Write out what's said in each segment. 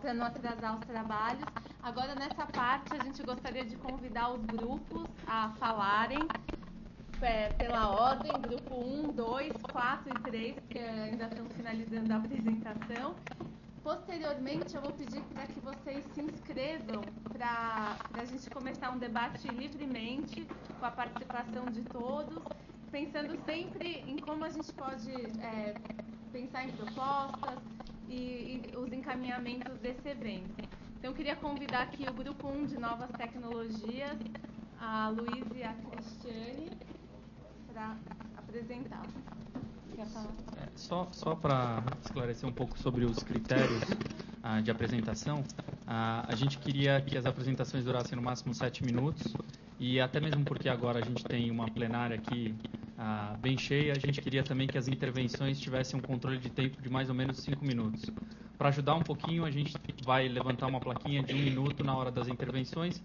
Para não atrasar os trabalhos. Agora, nessa parte, a gente gostaria de convidar os grupos a falarem pela ordem, grupo 1, 2, 4 e 3, que ainda estão finalizando a apresentação. Posteriormente, eu vou pedir para que vocês se inscrevam para a gente começar um debate livremente, com a participação de todos, pensando sempre em como a gente pode pensar em propostas, e os encaminhamentos desse evento. Então, eu queria convidar aqui o grupo 1 de Novas Tecnologias, a Luísa e a Cristiane, para apresentar. Só para esclarecer um pouco sobre os critérios de apresentação, a gente queria que as apresentações durassem no máximo 7 minutos, e até mesmo porque agora a gente tem uma plenária aqui bem cheia, a gente queria também que as intervenções tivessem um controle de tempo de mais ou menos 5 minutos. Para ajudar um pouquinho, a gente vai levantar uma plaquinha de 1 minuto na hora das intervenções.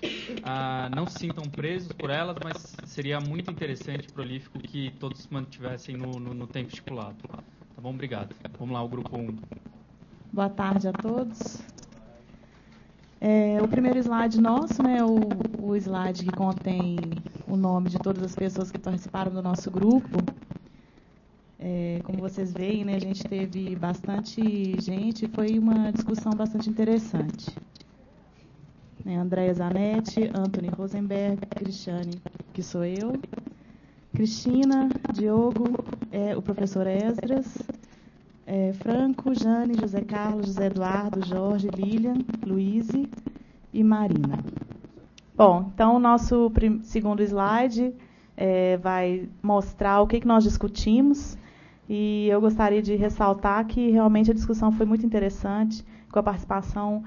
Não se sintam presos por elas, mas seria muito interessante e prolífico que todos se mantivessem no tempo estipulado. Tá bom? Obrigado. Vamos lá, o grupo 1. Boa tarde a todos. O primeiro slide nosso, né, o slide que contém o nome de todas as pessoas que participaram do nosso grupo. Como vocês veem, né, a gente teve bastante gente, foi uma discussão bastante interessante. Andréa Zanetti, Anthony Rosenberg, Cristiane, que sou eu, Cristina, Diogo, o professor Esdras, Franco, Jane, José Carlos, José Eduardo, Jorge, Lilian, Luíse e Marina. Bom, então o nosso segundo slide vai mostrar o que nós discutimos, e eu gostaria de ressaltar que realmente a discussão foi muito interessante, com a participação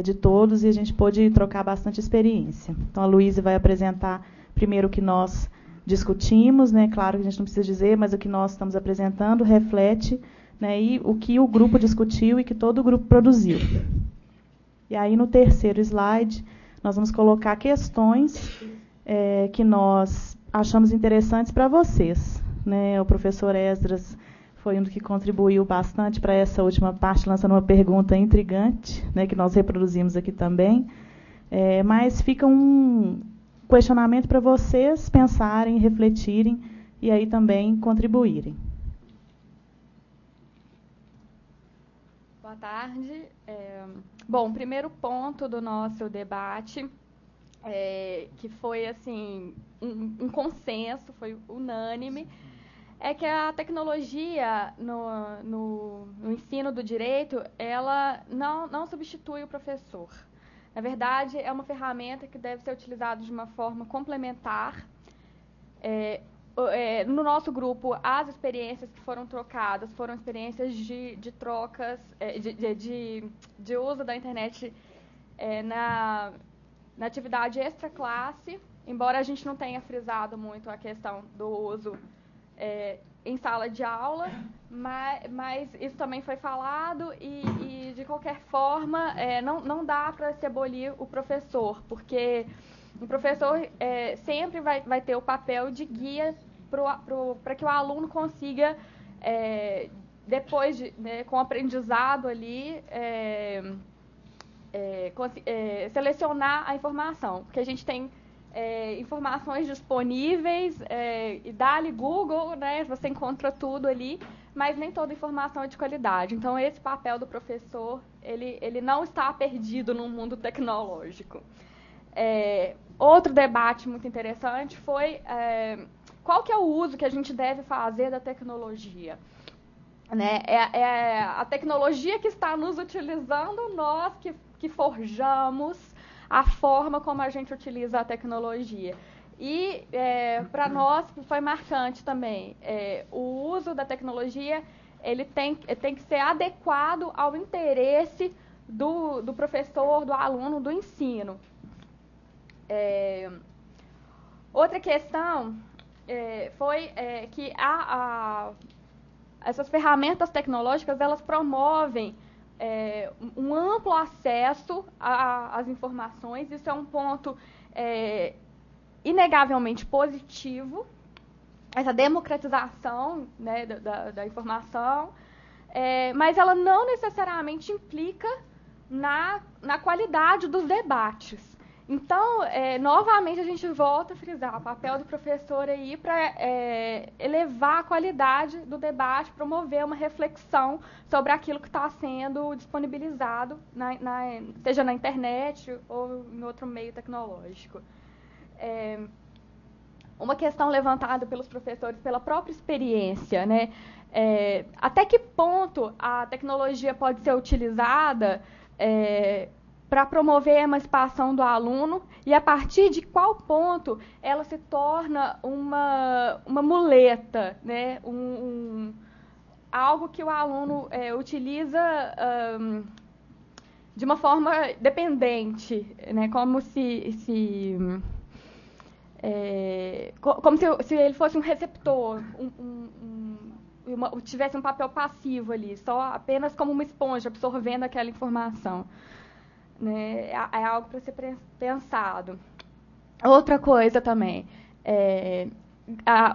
de todos, e a gente pôde trocar bastante experiência. Então a Luíse vai apresentar primeiro o que nós discutimos, né? Claro que a gente não precisa dizer, mas o que nós estamos apresentando reflete, né, e o que o grupo discutiu e que todo o grupo produziu. E aí, no terceiro slide, nós vamos colocar questões que nós achamos interessantes para vocês. Né? O professor Esdras foi um que contribuiu bastante para essa última parte, lançando uma pergunta intrigante, né, que nós reproduzimos aqui também. Mas fica um questionamento para vocês pensarem, refletirem e aí também contribuírem. Boa tarde. Bom, o primeiro ponto do nosso debate, que foi assim um consenso, foi unânime, é que a tecnologia no ensino do direito, ela não substitui o professor. Na verdade, é uma ferramenta que deve ser utilizada de uma forma complementar. No nosso grupo, as experiências que foram trocadas foram experiências de trocas, de uso da internet na atividade extra-classe, embora a gente não tenha frisado muito a questão do uso em sala de aula, mas isso também foi falado e de qualquer forma, não dá para se abolir o professor, porque o professor sempre vai ter o papel de guia para que o aluno consiga, depois com o aprendizado ali, selecionar a informação, porque a gente tem informações disponíveis, e dá-lhe Google, né, você encontra tudo ali, mas nem toda informação é de qualidade. Então, esse papel do professor, ele não está perdido no mundo tecnológico. Outro debate muito interessante foi qual que é o uso que a gente deve fazer da tecnologia. Né? A tecnologia que está nos utilizando, nós que forjamos a forma como a gente utiliza a tecnologia. E, para nós, foi marcante também, o uso da tecnologia, ele tem que ser adequado ao interesse do professor, do aluno, do ensino. Outra questão foi que essas ferramentas tecnológicas, elas promovem um amplo acesso às informações. Isso é um ponto inegavelmente positivo, essa democratização, né, da informação, mas ela não necessariamente implica na qualidade dos debates. Então, novamente, a gente volta a frisar o papel do professor aí para elevar a qualidade do debate, promover uma reflexão sobre aquilo que está sendo disponibilizado, seja na internet ou em outro meio tecnológico. Uma questão levantada pelos professores pela própria experiência, né? Até que ponto a tecnologia pode ser utilizada para promover a emancipação do aluno e a partir de qual ponto ela se torna uma muleta, né? Algo que o aluno utiliza de uma forma dependente, né? Como se ele fosse um receptor, tivesse um papel passivo ali, só apenas como uma esponja absorvendo aquela informação. Né, é algo para ser pensado. Outra coisa também,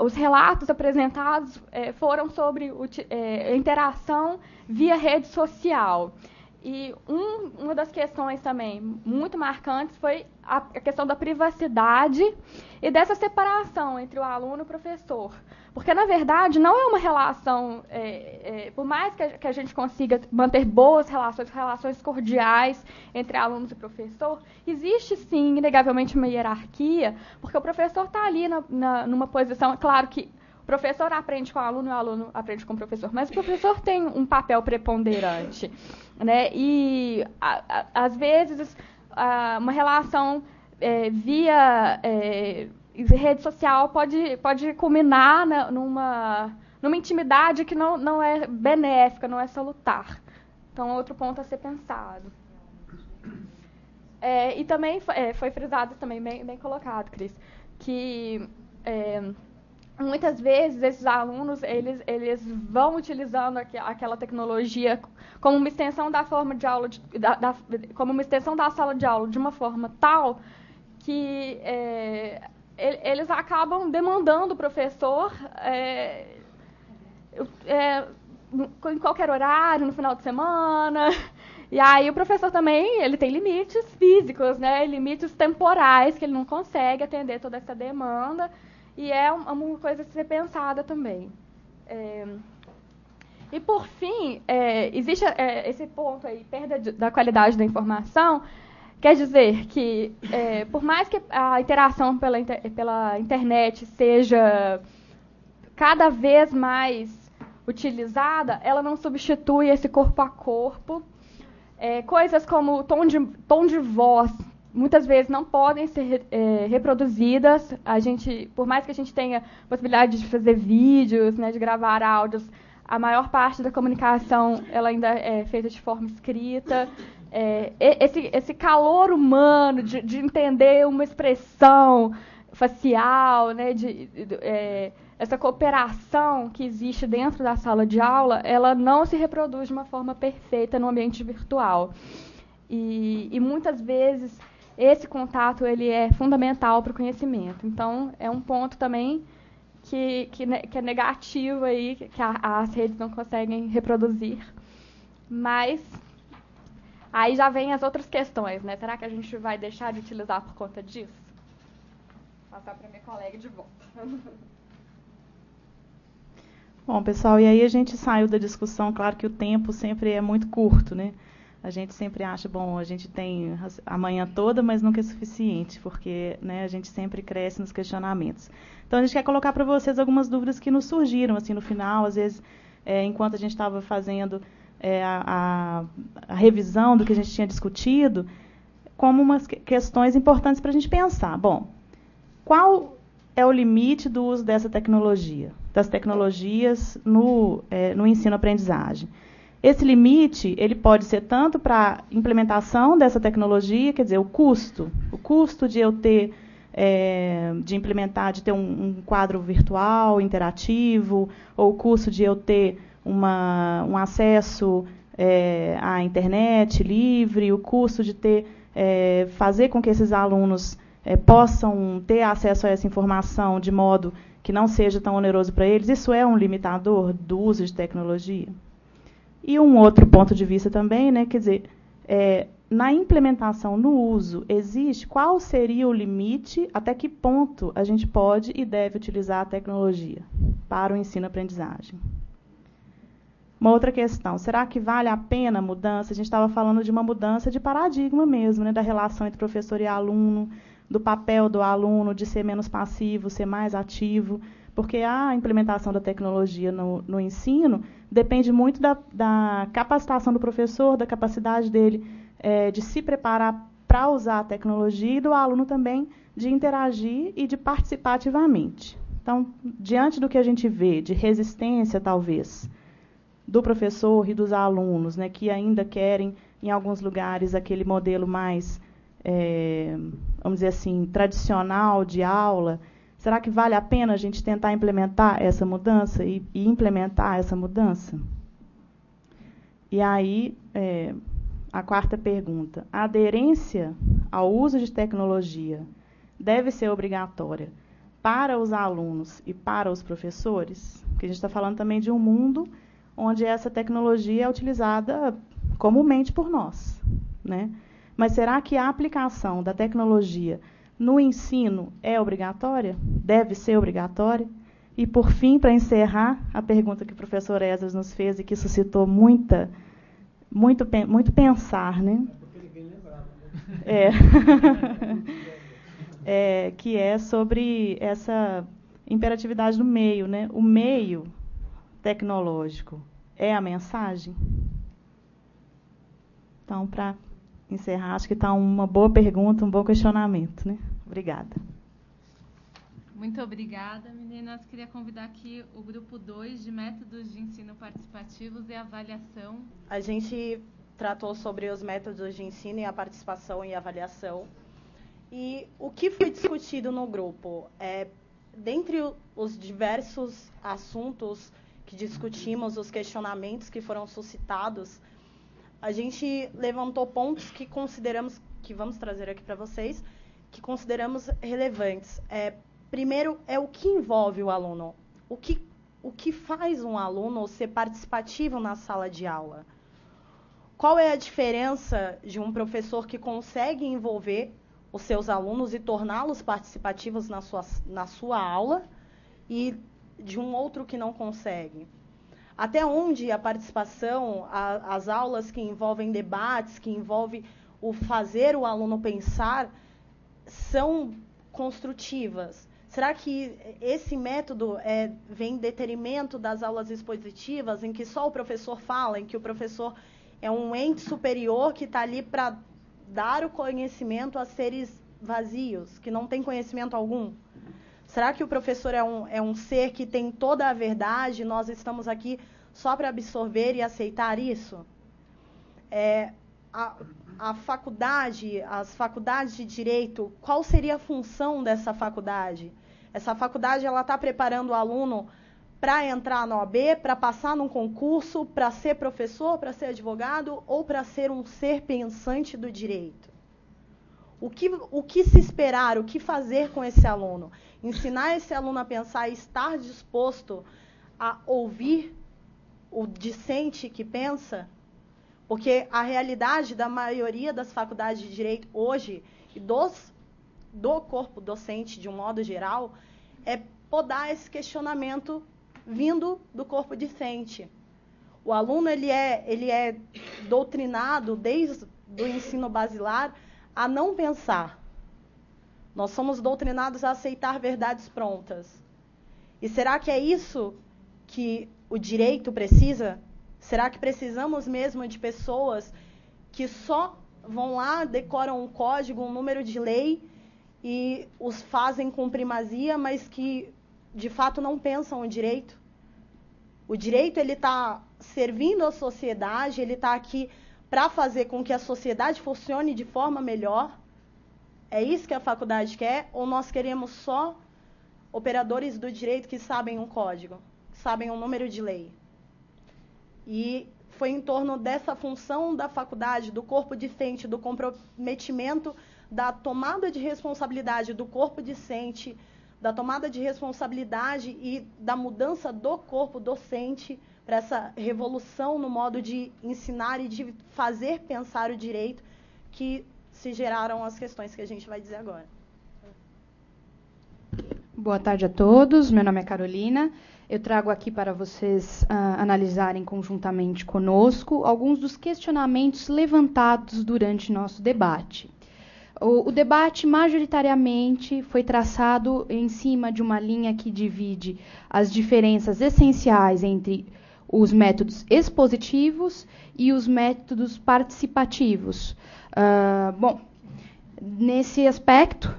os relatos apresentados foram sobre a interação via rede social. E uma das questões também muito marcantes foi a questão da privacidade e dessa separação entre o aluno e o professor. Porque, na verdade, não é uma relação, por mais que a gente consiga manter boas relações cordiais entre alunos e professor, existe, sim, inegavelmente uma hierarquia, porque o professor está ali numa posição, claro que o professor aprende com o aluno e o aluno aprende com o professor, mas o professor tem um papel preponderante, né? E, às vezes, uma relação via rede social pode culminar numa intimidade que não é benéfica, não é salutar. Então, outro ponto a ser pensado. E também foi frisado, também bem colocado, Cris, que muitas vezes esses alunos eles vão utilizando aquela tecnologia como uma extensão da forma de aula, como uma extensão da sala de aula de uma forma tal que eles acabam demandando o professor em qualquer horário, no final de semana. E aí o professor também ele tem limites físicos, né, limites temporais, que ele não consegue atender toda essa demanda. E é uma coisa a ser pensada também. E, por fim, existe esse ponto aí, perda da qualidade da informação. Quer dizer que, por mais que a interação pela internet seja cada vez mais utilizada, ela não substitui esse corpo a corpo. Coisas como tom de voz, muitas vezes não podem ser reproduzidas. Por mais que a gente tenha possibilidade de fazer vídeos, né, de gravar áudios, a maior parte da comunicação ela ainda é feita de forma escrita. Esse calor humano de entender uma expressão facial, né, essa cooperação que existe dentro da sala de aula, ela não se reproduz de uma forma perfeita no ambiente virtual. E muitas vezes esse contato ele é fundamental para o conhecimento. Então, é um ponto também que é negativo aí, que as redes não conseguem reproduzir. Mas aí já vem as outras questões, né? Será que a gente vai deixar de utilizar por conta disso? Vou passar para minha colega de volta. Bom, pessoal, e aí a gente saiu da discussão, claro que o tempo sempre é muito curto, né? A gente sempre acha, bom, a gente tem a manhã toda, mas nunca é suficiente, porque, né, a gente sempre cresce nos questionamentos. Então, a gente quer colocar para vocês algumas dúvidas que nos surgiram, assim, no final, às vezes, enquanto a gente estava fazendo a revisão do que a gente tinha discutido, como umas questões importantes para a gente pensar. Bom, qual é o limite do uso dessa tecnologia, das tecnologias no ensino-aprendizagem? Esse limite ele pode ser tanto para a implementação dessa tecnologia, quer dizer, o custo de eu ter, de implementar, de ter um quadro virtual, interativo, ou o custo de eu ter um acesso à internet livre, o custo de fazer com que esses alunos possam ter acesso a essa informação de modo que não seja tão oneroso para eles, isso é um limitador do uso de tecnologia? E um outro ponto de vista também, né, quer dizer, na implementação, no uso, qual seria o limite, até que ponto a gente pode e deve utilizar a tecnologia para o ensino-aprendizagem? Uma outra questão, será que vale a pena a mudança? A gente estava falando de uma mudança de paradigma mesmo, né, da relação entre professor e aluno, do papel do aluno de ser menos passivo, ser mais ativo, porque a implementação da tecnologia no ensino depende muito da capacitação do professor, da capacidade dele de se preparar para usar a tecnologia e do aluno também de interagir e de participar ativamente. Então, diante do que a gente vê de resistência, talvez, do professor e dos alunos, né, que ainda querem, em alguns lugares, aquele modelo mais, vamos dizer assim, tradicional de aula, será que vale a pena a gente tentar implementar essa mudança e implementar essa mudança? E aí, a quarta pergunta, a aderência ao uso de tecnologia deve ser obrigatória para os alunos e para os professores? Porque a gente está falando também de um mundo onde essa tecnologia é utilizada comumente por nós, né? Mas será que a aplicação da tecnologia no ensino é obrigatória? Deve ser obrigatória? E, por fim, para encerrar, a pergunta que o professor Esdras nos fez e que suscitou muito pensar, né? É porque ninguém lembrava, né? Que é sobre essa imperatividade do meio, né? O meio tecnológico é a mensagem? Então, para encerrar, acho que está uma boa pergunta, um bom questionamento, né? Obrigada. Muito obrigada, meninas. Queria convidar aqui o grupo 2 de métodos de ensino participativos e avaliação. A gente tratou sobre os métodos de ensino e a participação e avaliação. E o que foi discutido no grupo? Dentre os diversos assuntos que discutimos, os questionamentos que foram suscitados, a gente levantou pontos que consideramos, que vamos trazer aqui para vocês, que consideramos relevantes. Primeiro, o que envolve o aluno. O que faz um aluno ser participativo na sala de aula? Qual é a diferença de um professor que consegue envolver os seus alunos e torná-los participativos na sua aula e de um outro que não consegue? Até onde a participação, as aulas que envolvem debates, que envolvem o fazer o aluno pensar, são construtivas? Será que esse método vem em detrimento das aulas expositivas, em que só o professor fala, em que o professor é um ente superior que está ali para dar o conhecimento a seres vazios, que não têm conhecimento algum? Será que o professor é um ser que tem toda a verdade e nós estamos aqui só para absorver e aceitar isso? A faculdade, as faculdades de direito, qual seria a função dessa faculdade? Essa faculdade está preparando o aluno para entrar na OAB, para passar num concurso, para ser professor, para ser advogado ou para ser um ser pensante do direito? O que se esperar, o que fazer com esse aluno? Ensinar esse aluno a pensar e estar disposto a ouvir o discente que pensa? Porque a realidade da maioria das faculdades de direito hoje, e do corpo docente de um modo geral, é podar esse questionamento vindo do corpo discente. O aluno ele é doutrinado desde o ensino basilar a não pensar. Nós somos doutrinados a aceitar verdades prontas. E será que é isso que o direito precisa? Será que precisamos mesmo de pessoas que só vão lá, decoram um código, um número de lei e os fazem com primazia, mas que de fato não pensam o direito? O direito ele está servindo à sociedade, ele está aqui para fazer com que a sociedade funcione de forma melhor. É isso que a faculdade quer? Ou nós queremos só operadores do direito que sabem um código, que sabem um número de lei? E foi em torno dessa função da faculdade, do corpo discente, do comprometimento, da tomada de responsabilidade do corpo discente, da tomada de responsabilidade e da mudança do corpo docente para essa revolução no modo de ensinar e de fazer pensar o direito, que se geraram as questões que a gente vai dizer agora. Boa tarde a todos, meu nome é Carolina. Eu trago aqui para vocês analisarem conjuntamente conosco alguns dos questionamentos levantados durante nosso debate. O debate, majoritariamente, foi traçado em cima de uma linha que divide as diferenças essenciais entre os métodos expositivos e os métodos participativos. Bom, nesse aspecto,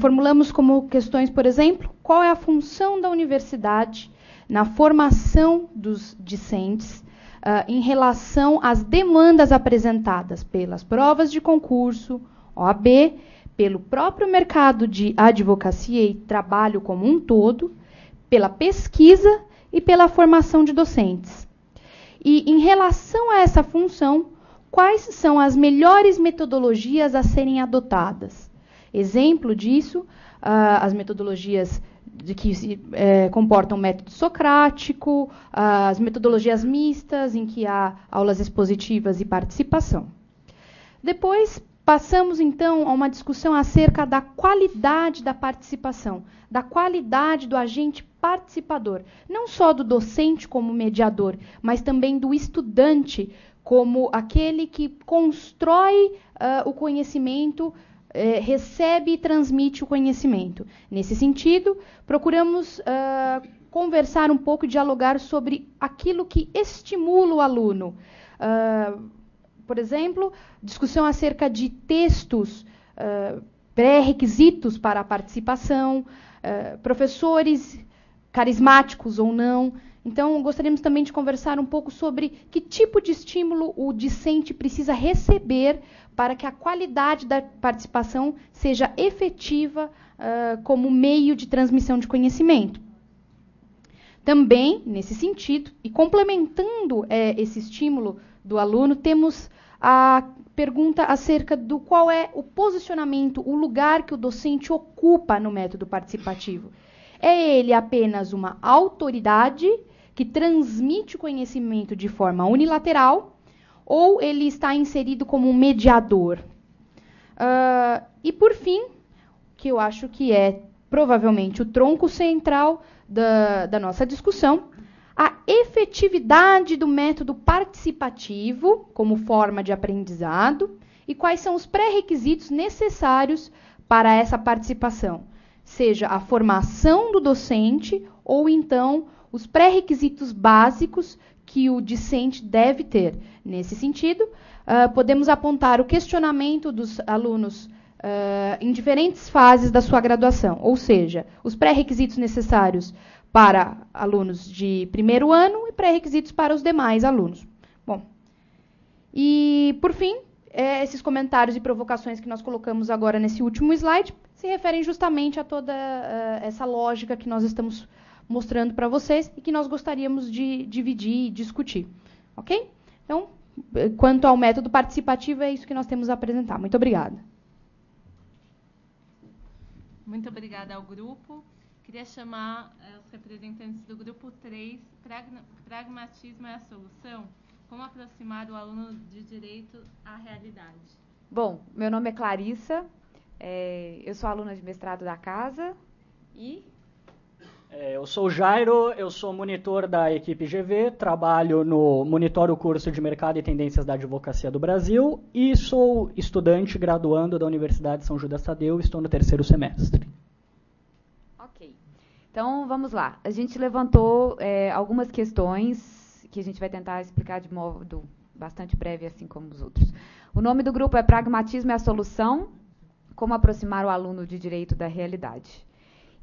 formulamos como questões, por exemplo, qual é a função da universidade na formação dos discentes em relação às demandas apresentadas pelas provas de concurso, OAB, pelo próprio mercado de advocacia e trabalho como um todo, pela pesquisa e pela formação de docentes. E, em relação a essa função, quais são as melhores metodologias a serem adotadas? Exemplo disso, as metodologias que comportam o método socrático, as metodologias mistas, em que há aulas expositivas e participação. Depois, passamos, então, a uma discussão acerca da qualidade da participação, da qualidade do agente participador, não só do docente como mediador, mas também do estudante como aquele que constrói o conhecimento, recebe e transmite o conhecimento. Nesse sentido, procuramos conversar um pouco e dialogar sobre aquilo que estimula o aluno. Por exemplo, discussão acerca de textos, pré-requisitos para a participação, professores carismáticos ou não. Então, gostaríamos também de conversar um pouco sobre que tipo de estímulo o discente precisa receber para que a qualidade da participação seja efetiva como meio de transmissão de conhecimento. Também, nesse sentido, e complementando esse estímulo do aluno, temos a pergunta acerca do qual é o posicionamento, o lugar que o docente ocupa no método participativo. É ele apenas uma autoridade que transmite o conhecimento de forma unilateral, ou ele está inserido como um mediador? E, por fim, que eu acho que é provavelmente o tronco central da nossa discussão, a efetividade do método participativo como forma de aprendizado e quais são os pré-requisitos necessários para essa participação, seja a formação do docente ou então os pré-requisitos básicos que o discente deve ter. Nesse sentido, podemos apontar o questionamento dos alunos em diferentes fases da sua graduação, ou seja, os pré-requisitos necessários para alunos de primeiro ano e pré-requisitos para os demais alunos. Bom, e, por fim, esses comentários e provocações que nós colocamos agora nesse último slide se referem justamente a toda essa lógica que nós estamos mostrando para vocês e que nós gostaríamos de dividir e discutir. Ok? Então, quanto ao método participativo, é isso que nós temos a apresentar. Muito obrigada. Muito obrigada ao grupo. Queria chamar os representantes do grupo 3, Pragmatismo é a Solução, como aproximar o aluno de direito à realidade. Bom, meu nome é Clarissa, eu sou aluna de mestrado da casa e... Eu sou o Jairo, eu sou monitor da equipe GV, monitoro o curso de Mercado e Tendências da Advocacia do Brasil e sou estudante graduando da Universidade São Judas Tadeu, estou no 3º semestre. Ok, então vamos lá. A gente levantou algumas questões que a gente vai tentar explicar de modo bastante breve, assim como os outros. O nome do grupo é Pragmatismo é a Solução, como aproximar o aluno de direito da realidade.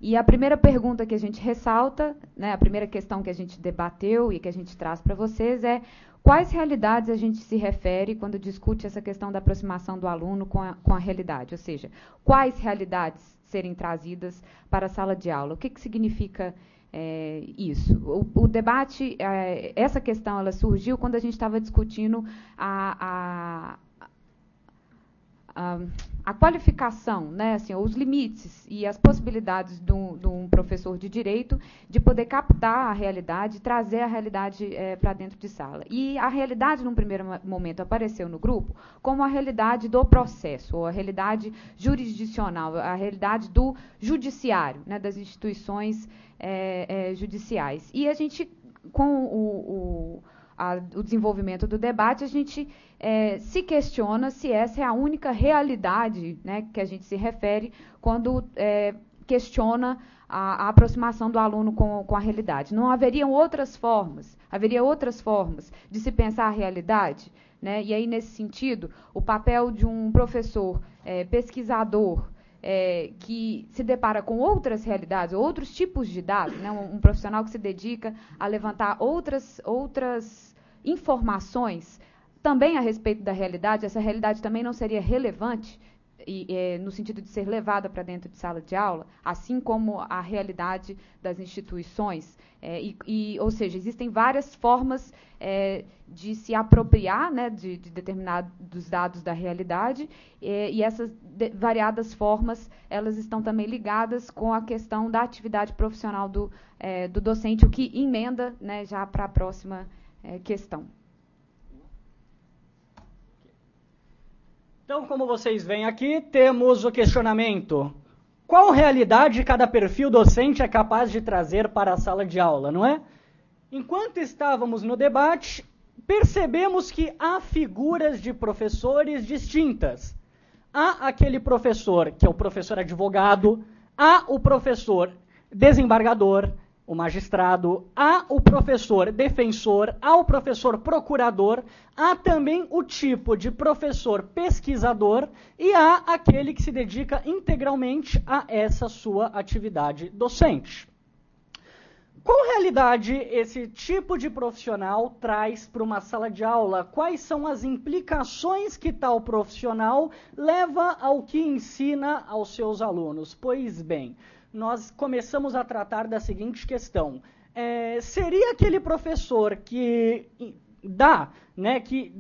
E a primeira pergunta que a gente ressalta, né, a primeira questão que a gente debateu e que a gente traz para vocês é quais realidades a gente se refere quando discute essa questão da aproximação do aluno com a realidade, ou seja, quais realidades serem trazidas para a sala de aula, o que significa isso. O debate, essa questão, ela surgiu quando a gente estava discutindo a qualificação, né, assim, os limites e as possibilidades de um professor de direito de poder captar a realidade, trazer a realidade para dentro de sala. E a realidade, num primeiro momento, apareceu no grupo como a realidade do processo, ou a realidade jurisdicional, a realidade do judiciário, né, das instituições judiciais. E a gente, com o desenvolvimento do debate, a gente se questiona se essa é a única realidade, né, que a gente se refere quando questiona a aproximação do aluno com a realidade. Não haveriam outras formas, de se pensar a realidade, né? E aí, nesse sentido, o papel de um professor pesquisador que se depara com outras realidades, outros tipos de dados, né? Um profissional que se dedica a levantar outras informações também a respeito da realidade, essa realidade também não seria relevante no sentido de ser levada para dentro de sala de aula, assim como a realidade das instituições. Ou seja, existem várias formas de se apropriar, né, de determinados dados da realidade, e essas variadas formas, elas estão também ligadas com a questão da atividade profissional do docente, o que emenda, né, já para a próxima questão. Então, como vocês veem aqui, temos o questionamento: qual realidade cada perfil docente é capaz de trazer para a sala de aula, não é? Enquanto estávamos no debate, percebemos que há figuras de professores distintas. Há aquele professor que é o professor advogado, há o professor desembargador, o magistrado, há o professor defensor, há o professor procurador, há também o tipo de professor pesquisador e há aquele que se dedica integralmente a essa sua atividade docente. Qual realidade esse tipo de profissional traz para uma sala de aula? Quais são as implicações que tal profissional leva ao que ensina aos seus alunos? Pois bem, nós começamos a tratar da seguinte questão: seria aquele professor que que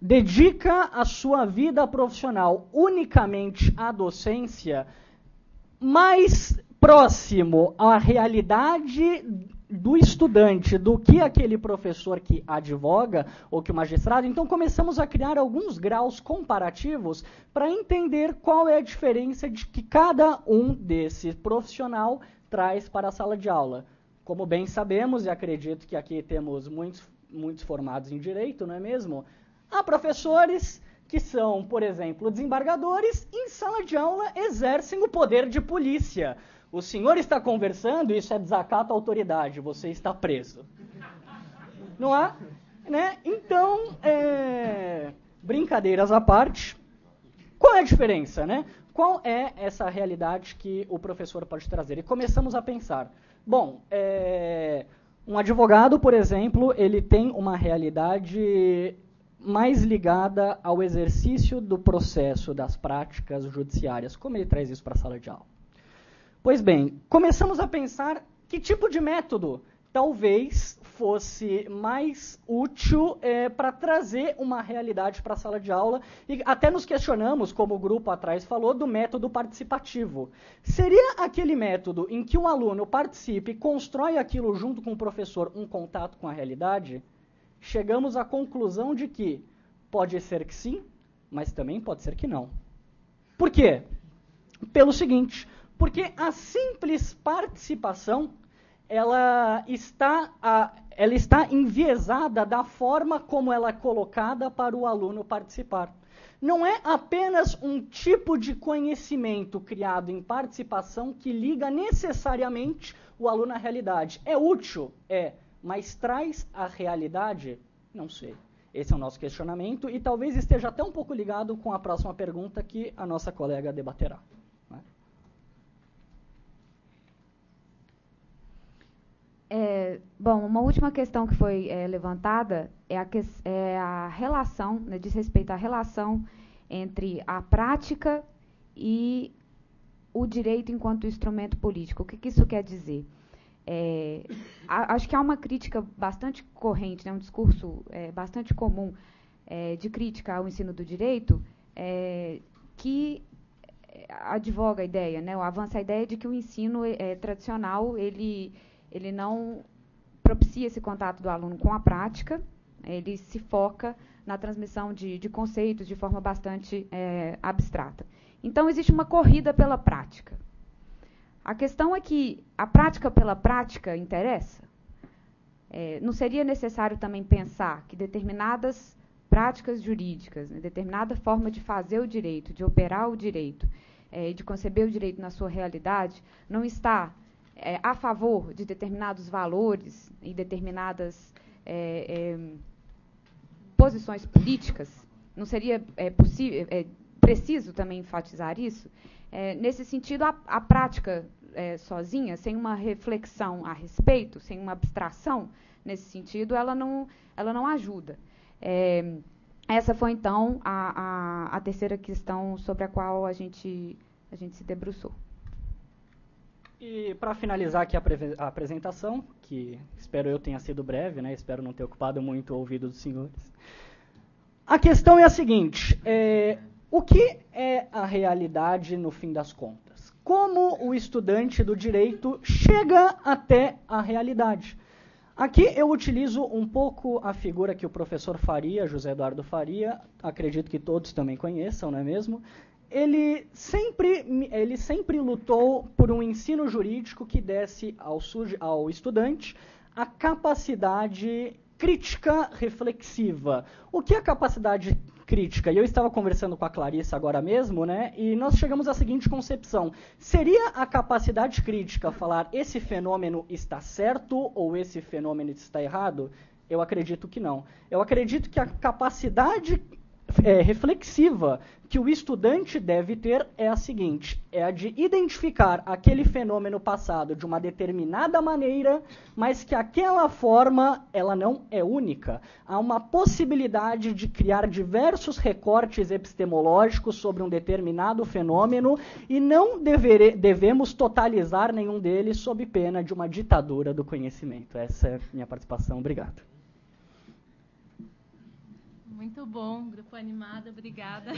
dedica a sua vida profissional unicamente à docência, mais próximo à realidade do estudante do que aquele professor que advoga ou que o magistrado? Então começamos a criar alguns graus comparativos para entender qual é a diferença de que cada um desse profissional traz para a sala de aula. Como bem sabemos, e acredito que aqui temos muitos formados em direito, não é mesmo? Há professores que são, por exemplo, desembargadores, em sala de aula exercem o poder de polícia. O senhor está conversando, isso é desacato à autoridade, você está preso. Não há? Né? Então, brincadeiras à parte, qual é a diferença, né? Qual é essa realidade que o professor pode trazer? E começamos a pensar, bom, um advogado, por exemplo, ele tem uma realidade mais ligada ao exercício do processo, das práticas judiciárias. Como ele traz isso para a sala de aula? Pois bem, começamos a pensar que tipo de método talvez fosse mais útil para trazer uma realidade para a sala de aula, e até nos questionamos, como o grupo atrás falou, do método participativo. Seria aquele método em que o aluno participe e constrói aquilo junto com o professor, um contato com a realidade? Chegamos à conclusão de que pode ser que sim, mas também pode ser que não. Por quê? Pelo seguinte: porque a simples participação, ela está enviesada da forma como ela é colocada para o aluno participar. Não é apenas um tipo de conhecimento criado em participação que liga necessariamente o aluno à realidade. É útil? É. Mas traz a realidade? Não sei. Esse é o nosso questionamento e talvez esteja até um pouco ligado com a próxima pergunta que a nossa colega debaterá. Bom, uma última questão que foi levantada é a relação, né, diz respeito à relação entre a prática e o direito enquanto instrumento político. O que isso quer dizer? Acho que há uma crítica bastante corrente, né, um discurso bastante comum de crítica ao ensino do direito, que advoga a ideia, né, ou avança a ideia de que o ensino tradicional ele não propicia esse contato do aluno com a prática, ele se foca na transmissão de conceitos de forma bastante abstrata. Então, existe uma corrida pela prática. A questão é que a prática pela prática interessa. Não seria necessário também pensar que determinadas práticas jurídicas, né, determinada forma de fazer o direito, de operar o direito, de conceber o direito na sua realidade, não está a favor de determinados valores e determinadas posições políticas? Não seria preciso também enfatizar isso? Nesse sentido, a prática sozinha, sem uma reflexão a respeito, sem uma abstração nesse sentido, ela não ajuda. Essa foi, então, a terceira questão sobre a qual a gente se debruçou. E para finalizar aqui a apresentação, que espero eu tenha sido breve, né? Espero não ter ocupado muito o ouvido dos senhores. A questão é a seguinte, o que é a realidade no fim das contas? Como o estudante do direito chega até a realidade? Aqui eu utilizo um pouco a figura que o professor Faria, José Eduardo Faria, acredito que todos também conheçam, não é mesmo? Ele sempre lutou por um ensino jurídico que desse ao estudante a capacidade crítica reflexiva. O que é capacidade crítica? E eu estava conversando com a Clarissa agora mesmo, né? E nós chegamos à seguinte concepção. Seria a capacidade crítica falar esse fenômeno está certo ou esse fenômeno está errado? Eu acredito que não. Eu acredito que a capacidade reflexiva que o estudante deve ter é a seguinte, é a de identificar aquele fenômeno passado de uma determinada maneira, mas que aquela forma ela não é única. Há uma possibilidade de criar diversos recortes epistemológicos sobre um determinado fenômeno e não devemos totalizar nenhum deles sob pena de uma ditadura do conhecimento. Essa é a minha participação. Obrigado. Muito bom, grupo animado, obrigada.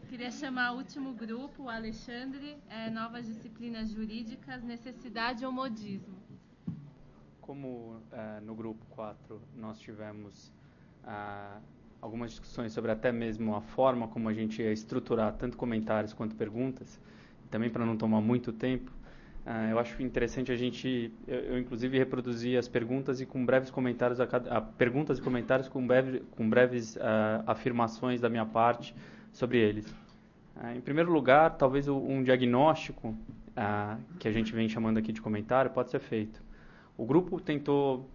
Queria chamar o último grupo, o Alexandre, novas disciplinas jurídicas, necessidade ou modismo. Como no grupo 4 nós tivemos algumas discussões sobre até mesmo a forma como a gente ia estruturar tanto comentários quanto perguntas, também para não tomar muito tempo, eu acho interessante eu inclusive reproduzi as perguntas e com breves comentários, perguntas e comentários com breves afirmações da minha parte sobre eles. Em primeiro lugar, talvez um diagnóstico que a gente vem chamando aqui de comentário pode ser feito. O grupo tentou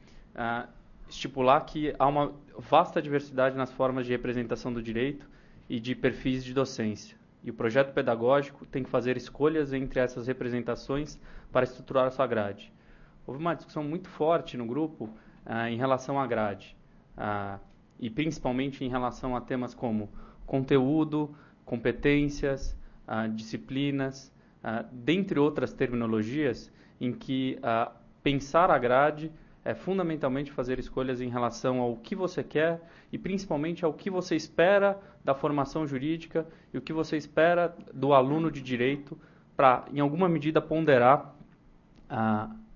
estipular que há uma vasta diversidade nas formas de representação do direito e de perfis de docência. E o projeto pedagógico tem que fazer escolhas entre essas representações para estruturar a sua grade. Houve uma discussão muito forte no grupo em relação à grade, e principalmente em relação a temas como conteúdo, competências, disciplinas, dentre outras terminologias, em que pensar a grade é fundamentalmente fazer escolhas em relação ao que você quer e principalmente ao que você espera da formação jurídica e o que você espera do aluno de direito para, em alguma medida, ponderar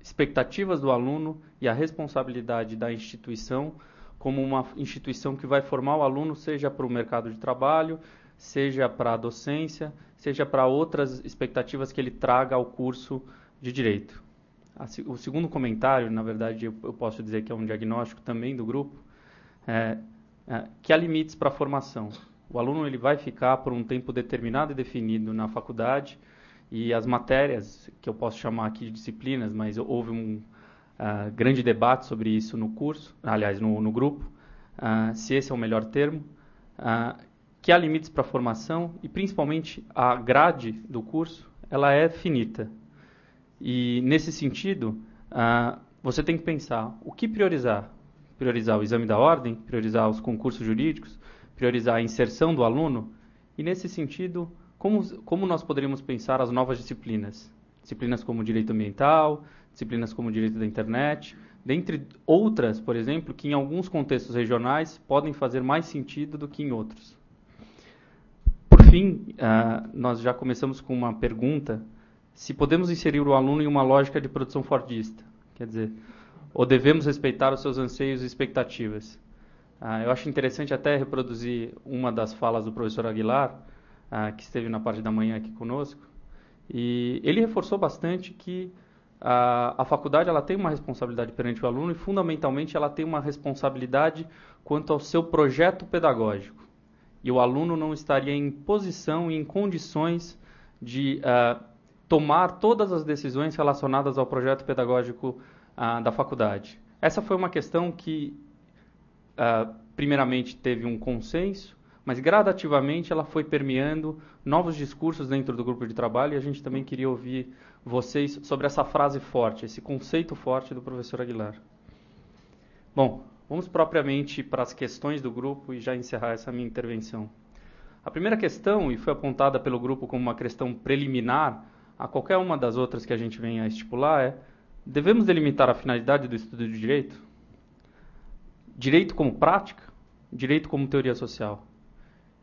expectativas do aluno e a responsabilidade da instituição como uma instituição que vai formar o aluno, seja para o mercado de trabalho, seja para a docência, seja para outras expectativas que ele traga ao curso de direito. O segundo comentário, na verdade, eu posso dizer que é um diagnóstico também do grupo, que há limites para a formação. O aluno ele vai ficar por um tempo determinado e definido na faculdade e as matérias, que eu posso chamar aqui de disciplinas, mas houve um grande debate sobre isso no curso, aliás, no grupo, se esse é o melhor termo, que há limites para a formação e, principalmente, a grade do curso, ela é finita. E, nesse sentido, você tem que pensar o que priorizar. Priorizar o exame da ordem, priorizar os concursos jurídicos, priorizar a inserção do aluno. E, nesse sentido, como nós poderíamos pensar as novas disciplinas? Disciplinas como direito ambiental, disciplinas como direito da internet, dentre outras, por exemplo, que em alguns contextos regionais podem fazer mais sentido do que em outros. Por fim, nós já começamos com uma pergunta, se podemos inserir o aluno em uma lógica de produção fordista, quer dizer, ou devemos respeitar os seus anseios e expectativas. Eu acho interessante até reproduzir uma das falas do professor Aguilar, que esteve na parte da manhã aqui conosco, e ele reforçou bastante que a faculdade ela tem uma responsabilidade perante o aluno e, fundamentalmente, ela tem uma responsabilidade quanto ao seu projeto pedagógico. E o aluno não estaria em posição e em condições de tomar todas as decisões relacionadas ao projeto pedagógico da faculdade. Essa foi uma questão que, primeiramente, teve um consenso, mas gradativamente ela foi permeando novos discursos dentro do grupo de trabalho, e a gente também queria ouvir vocês sobre essa frase forte, esse conceito forte do professor Aguilar. Bom, vamos propriamente para as questões do grupo e já encerrar essa minha intervenção. A primeira questão, e foi apontada pelo grupo como uma questão preliminar a qualquer uma das outras que a gente venha a estipular, é: devemos delimitar a finalidade do estudo de direito? Direito como prática? Direito como teoria social?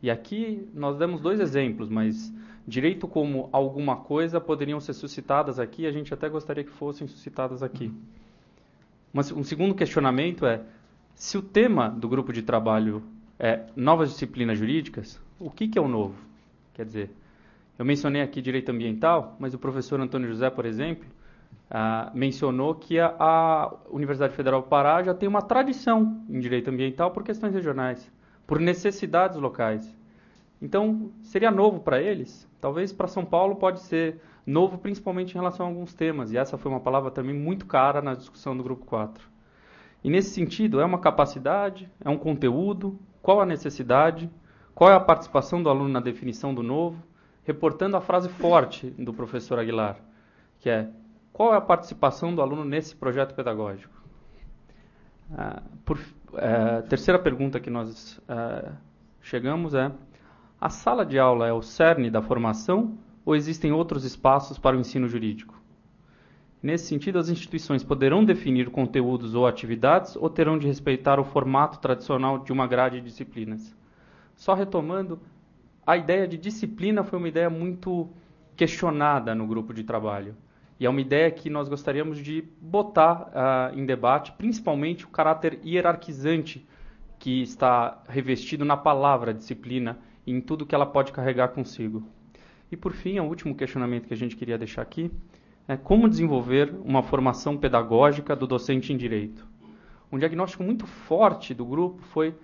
E aqui nós demos 2 exemplos, mas direito como alguma coisa poderiam ser suscitadas aqui, a gente até gostaria que fossem suscitadas aqui. Mas um segundo questionamento é: se o tema do grupo de trabalho é novas disciplinas jurídicas, o que é o novo? Quer dizer, eu mencionei aqui direito ambiental, mas o professor Antônio José, por exemplo, mencionou que a Universidade Federal do Pará já tem uma tradição em direito ambiental por questões regionais, por necessidades locais. Então, seria novo para eles? Talvez para São Paulo pode ser novo, principalmente em relação a alguns temas, e essa foi uma palavra também muito cara na discussão do Grupo 4. E nesse sentido, é uma capacidade, é um conteúdo, qual a necessidade, qual é a participação do aluno na definição do novo, reportando a frase forte do professor Aguilar, que é: qual é a participação do aluno nesse projeto pedagógico? Terceira pergunta que nós chegamos é: a sala de aula é o cerne da formação ou existem outros espaços para o ensino jurídico? Nesse sentido, as instituições poderão definir conteúdos ou atividades ou terão de respeitar o formato tradicional de uma grade de disciplinas? Só retomando, a ideia de disciplina foi uma ideia muito questionada no grupo de trabalho. E é uma ideia que nós gostaríamos de botar em debate, principalmente o caráter hierarquizante que está revestido na palavra disciplina e em tudo que ela pode carregar consigo. E, por fim, o último questionamento que a gente queria deixar aqui é: como desenvolver uma formação pedagógica do docente em direito? Um diagnóstico muito forte do grupo foi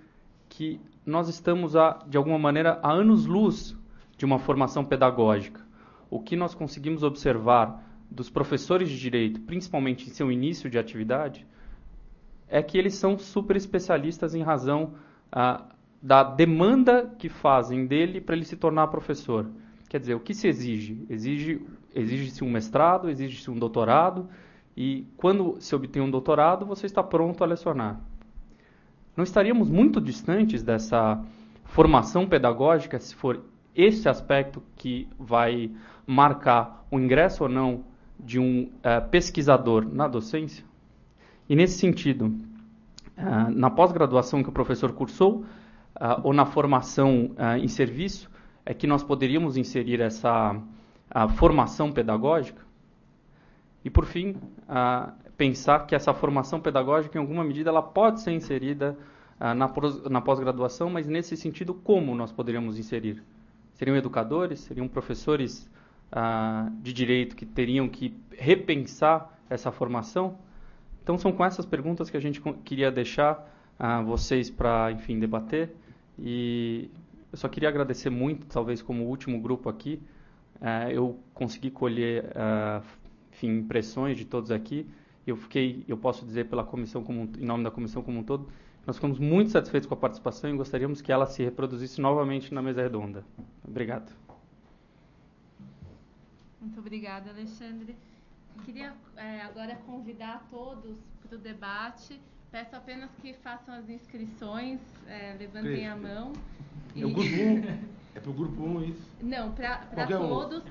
que nós estamos, de alguma maneira, a anos-luz de uma formação pedagógica. O que nós conseguimos observar dos professores de direito, principalmente em seu início de atividade, é que eles são super especialistas em razão da demanda que fazem dele para ele se tornar professor. Quer dizer, o que se exige? Exige-se um mestrado, exige-se um doutorado, e quando se obtém um doutorado, você está pronto a lecionar. Não estaríamos muito distantes dessa formação pedagógica se for esse aspecto que vai marcar o ingresso ou não de um pesquisador na docência? E nesse sentido, na pós-graduação que o professor cursou, ou na formação em serviço, é que nós poderíamos inserir essa formação pedagógica? E, por fim, pensar que essa formação pedagógica, em alguma medida, ela pode ser inserida na pós-graduação, mas nesse sentido, como nós poderíamos inserir? Seriam educadores? Seriam professores de direito que teriam que repensar essa formação? Então, são com essas perguntas que a gente queria deixar vocês para, enfim, debater. E eu só queria agradecer muito, talvez como último grupo aqui, eu consegui colher, enfim, impressões de todos aqui. Eu posso dizer pela comissão em nome da comissão como um todo, nós ficamos muito satisfeitos com a participação e gostaríamos que ela se reproduzisse novamente na mesa redonda. Obrigado. Muito obrigada, Alexandre. Eu queria agora convidar todos para o debate. Peço apenas que façam as inscrições, levantem a mão. É para o grupo 1 isso? Não, para todos.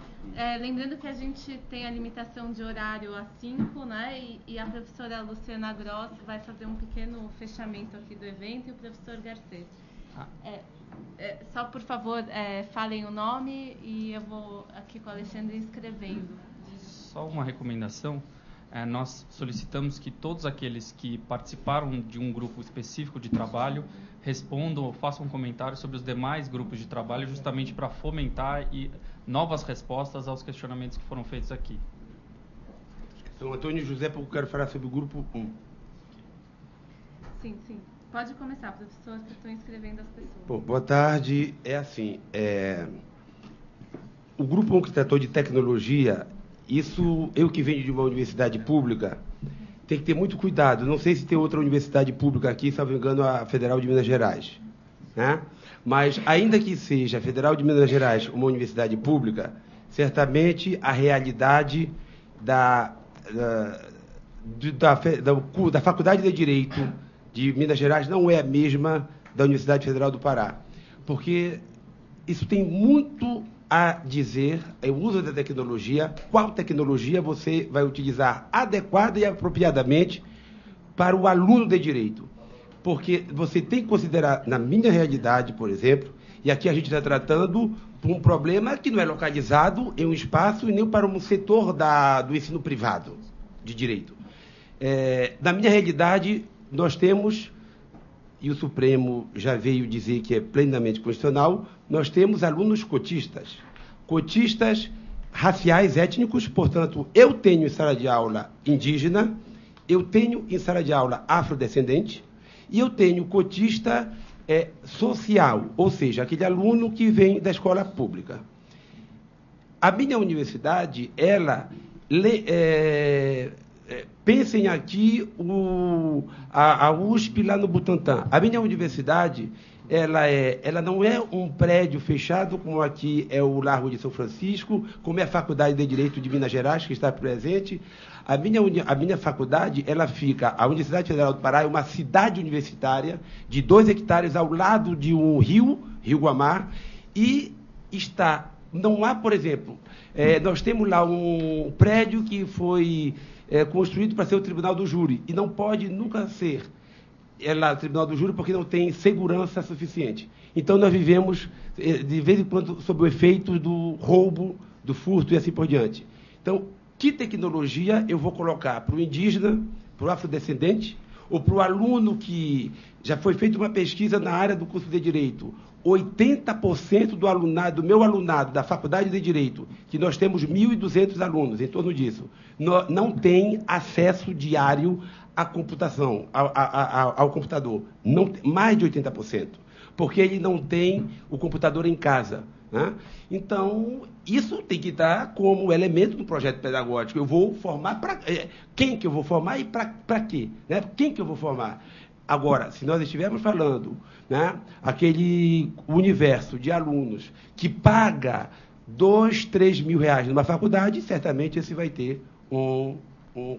Lembrando que a gente tem a limitação de horário às 5, né? E a professora Luciana Gross vai fazer um pequeno fechamento aqui do evento e o professor Garcês. Só, por favor, falem o nome e eu vou aqui com o Alexandre escrevendo. Só uma recomendação. Nós solicitamos que todos aqueles que participaram de um grupo específico de trabalho respondam ou façam comentários sobre os demais grupos de trabalho, justamente para fomentar novas respostas aos questionamentos que foram feitos aqui. São Antônio José, porque eu quero falar sobre o grupo 1. Sim. Pode começar, professor, que eu estou inscrevendo as pessoas. Bom, boa tarde. O grupo 1 que tratou de tecnologia, isso, eu que venho de uma universidade pública, tem que ter muito cuidado. Não sei se tem outra universidade pública aqui, se não me engano, a Federal de Minas Gerais, né? Mas, ainda que seja a Federal de Minas Gerais uma universidade pública, certamente a realidade da Faculdade de Direito de Minas Gerais não é a mesma da Universidade Federal do Pará. Porque isso tem muito a dizer, o uso da tecnologia, qual tecnologia você vai utilizar adequada e apropriadamente para o aluno de direito. Porque você tem que considerar, na minha realidade, por exemplo, e aqui a gente está tratando um problema que não é localizado em um espaço e nem para um setor do ensino privado de direito. Na minha realidade, nós temos, e o Supremo já veio dizer que é plenamente constitucional, nós temos alunos cotistas raciais, étnicos, portanto, eu tenho em sala de aula indígena, eu tenho em sala de aula afrodescendente, e eu tenho cotista social, ou seja, aquele aluno que vem da escola pública. A minha universidade, pensem aqui a USP lá no Butantã. A minha universidade, ela não é um prédio fechado, como aqui é o Largo de São Francisco, como é a Faculdade de Direito de Minas Gerais, que está presente. A minha faculdade, a Universidade Federal do Pará é uma cidade universitária de 2 hectares ao lado de um rio Guamá, e não há, por exemplo, nós temos lá um prédio que foi construído para ser o Tribunal do Júri, e não pode nunca ser o Tribunal do Júri porque não tem segurança suficiente. Então, nós vivemos, de vez em quando, sob o efeito do roubo, do furto e assim por diante. Então, que tecnologia eu vou colocar para o indígena, para o afrodescendente, ou para o aluno que já foi feita uma pesquisa na área do curso de Direito? 80% do meu alunado da Faculdade de Direito, que nós temos 1.200 alunos, em torno disso, não tem acesso diário à computação, ao computador. Não, mais de 80%, porque ele não tem o computador em casa, né? Então, isso tem que estar como elemento do projeto pedagógico. Eu vou formar para quem que eu vou formar e para quê? Né? Quem que eu vou formar? Agora, se nós estivermos falando, né, aquele universo de alunos que paga 2, 3 mil reais numa faculdade, certamente esse vai ter um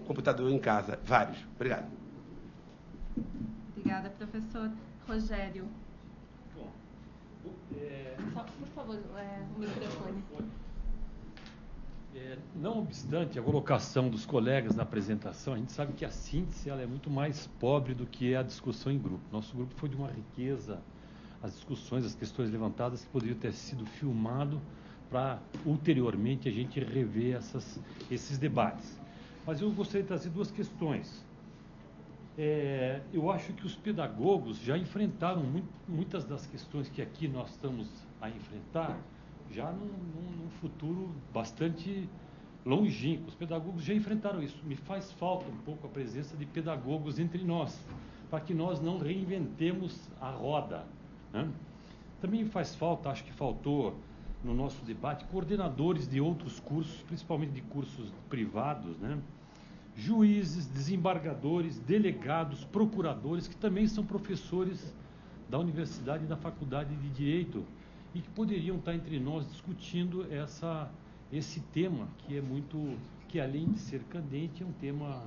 computador em casa. Vários. Obrigado. Obrigada, professor. Rogério. Bom, só, por favor, o microfone. Não obstante a colocação dos colegas na apresentação, a gente sabe que a síntese ela é muito mais pobre do que a discussão em grupo. Nosso grupo foi de uma riqueza, as discussões, as questões levantadas que poderiam ter sido filmado para ulteriormente a gente rever esses debates. Mas eu gostaria de trazer 2 questões. Eu acho que os pedagogos já enfrentaram muitas das questões que aqui nós estamos a enfrentar já num futuro bastante longínquo. Os pedagogos já enfrentaram isso. Me faz falta um pouco a presença de pedagogos entre nós, para que nós não reinventemos a roda, né? Também faz falta, acho que faltou no nosso debate, coordenadores de outros cursos, principalmente de cursos privados, né? Juízes, desembargadores, delegados, procuradores, que também são professores da universidade e da faculdade de Direito, e que poderiam estar entre nós discutindo esse tema que além de ser candente, é um tema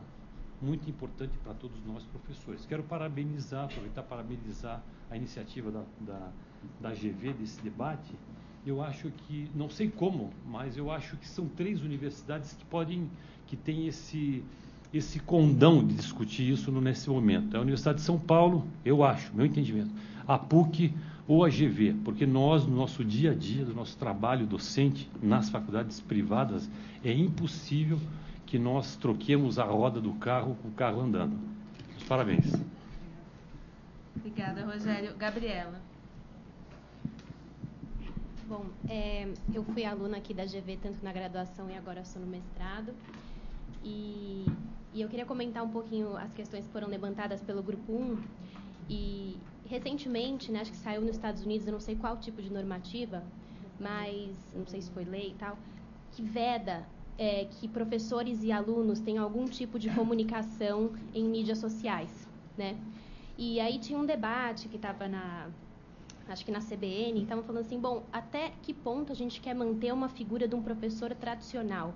muito importante para todos nós professores. Quero aproveitar para parabenizar a iniciativa da GV desse debate, eu acho que, não sei como, mas eu acho que são 3 universidades que têm esse condão de discutir isso nesse momento. É a Universidade de São Paulo, eu acho, meu entendimento, a PUC ou a GV, porque nós, no nosso dia a dia, do nosso trabalho docente nas faculdades privadas, é impossível que nós troquemos a roda do carro com o carro andando. Parabéns. Obrigada, Rogério. Gabriela. Bom, eu fui aluna aqui da GV, tanto na graduação e agora sou no mestrado. E eu queria comentar um pouquinho as questões que foram levantadas pelo Grupo 1. E, recentemente, né, acho que saiu nos Estados Unidos, eu não sei qual tipo de normativa, mas não sei se foi lei e tal, que veda que professores e alunos tenham algum tipo de comunicação em mídias sociais, né? E aí tinha um debate que estava acho que na CBN, e estavam falando assim, bom, até que ponto a gente quer manter uma figura de um professor tradicional?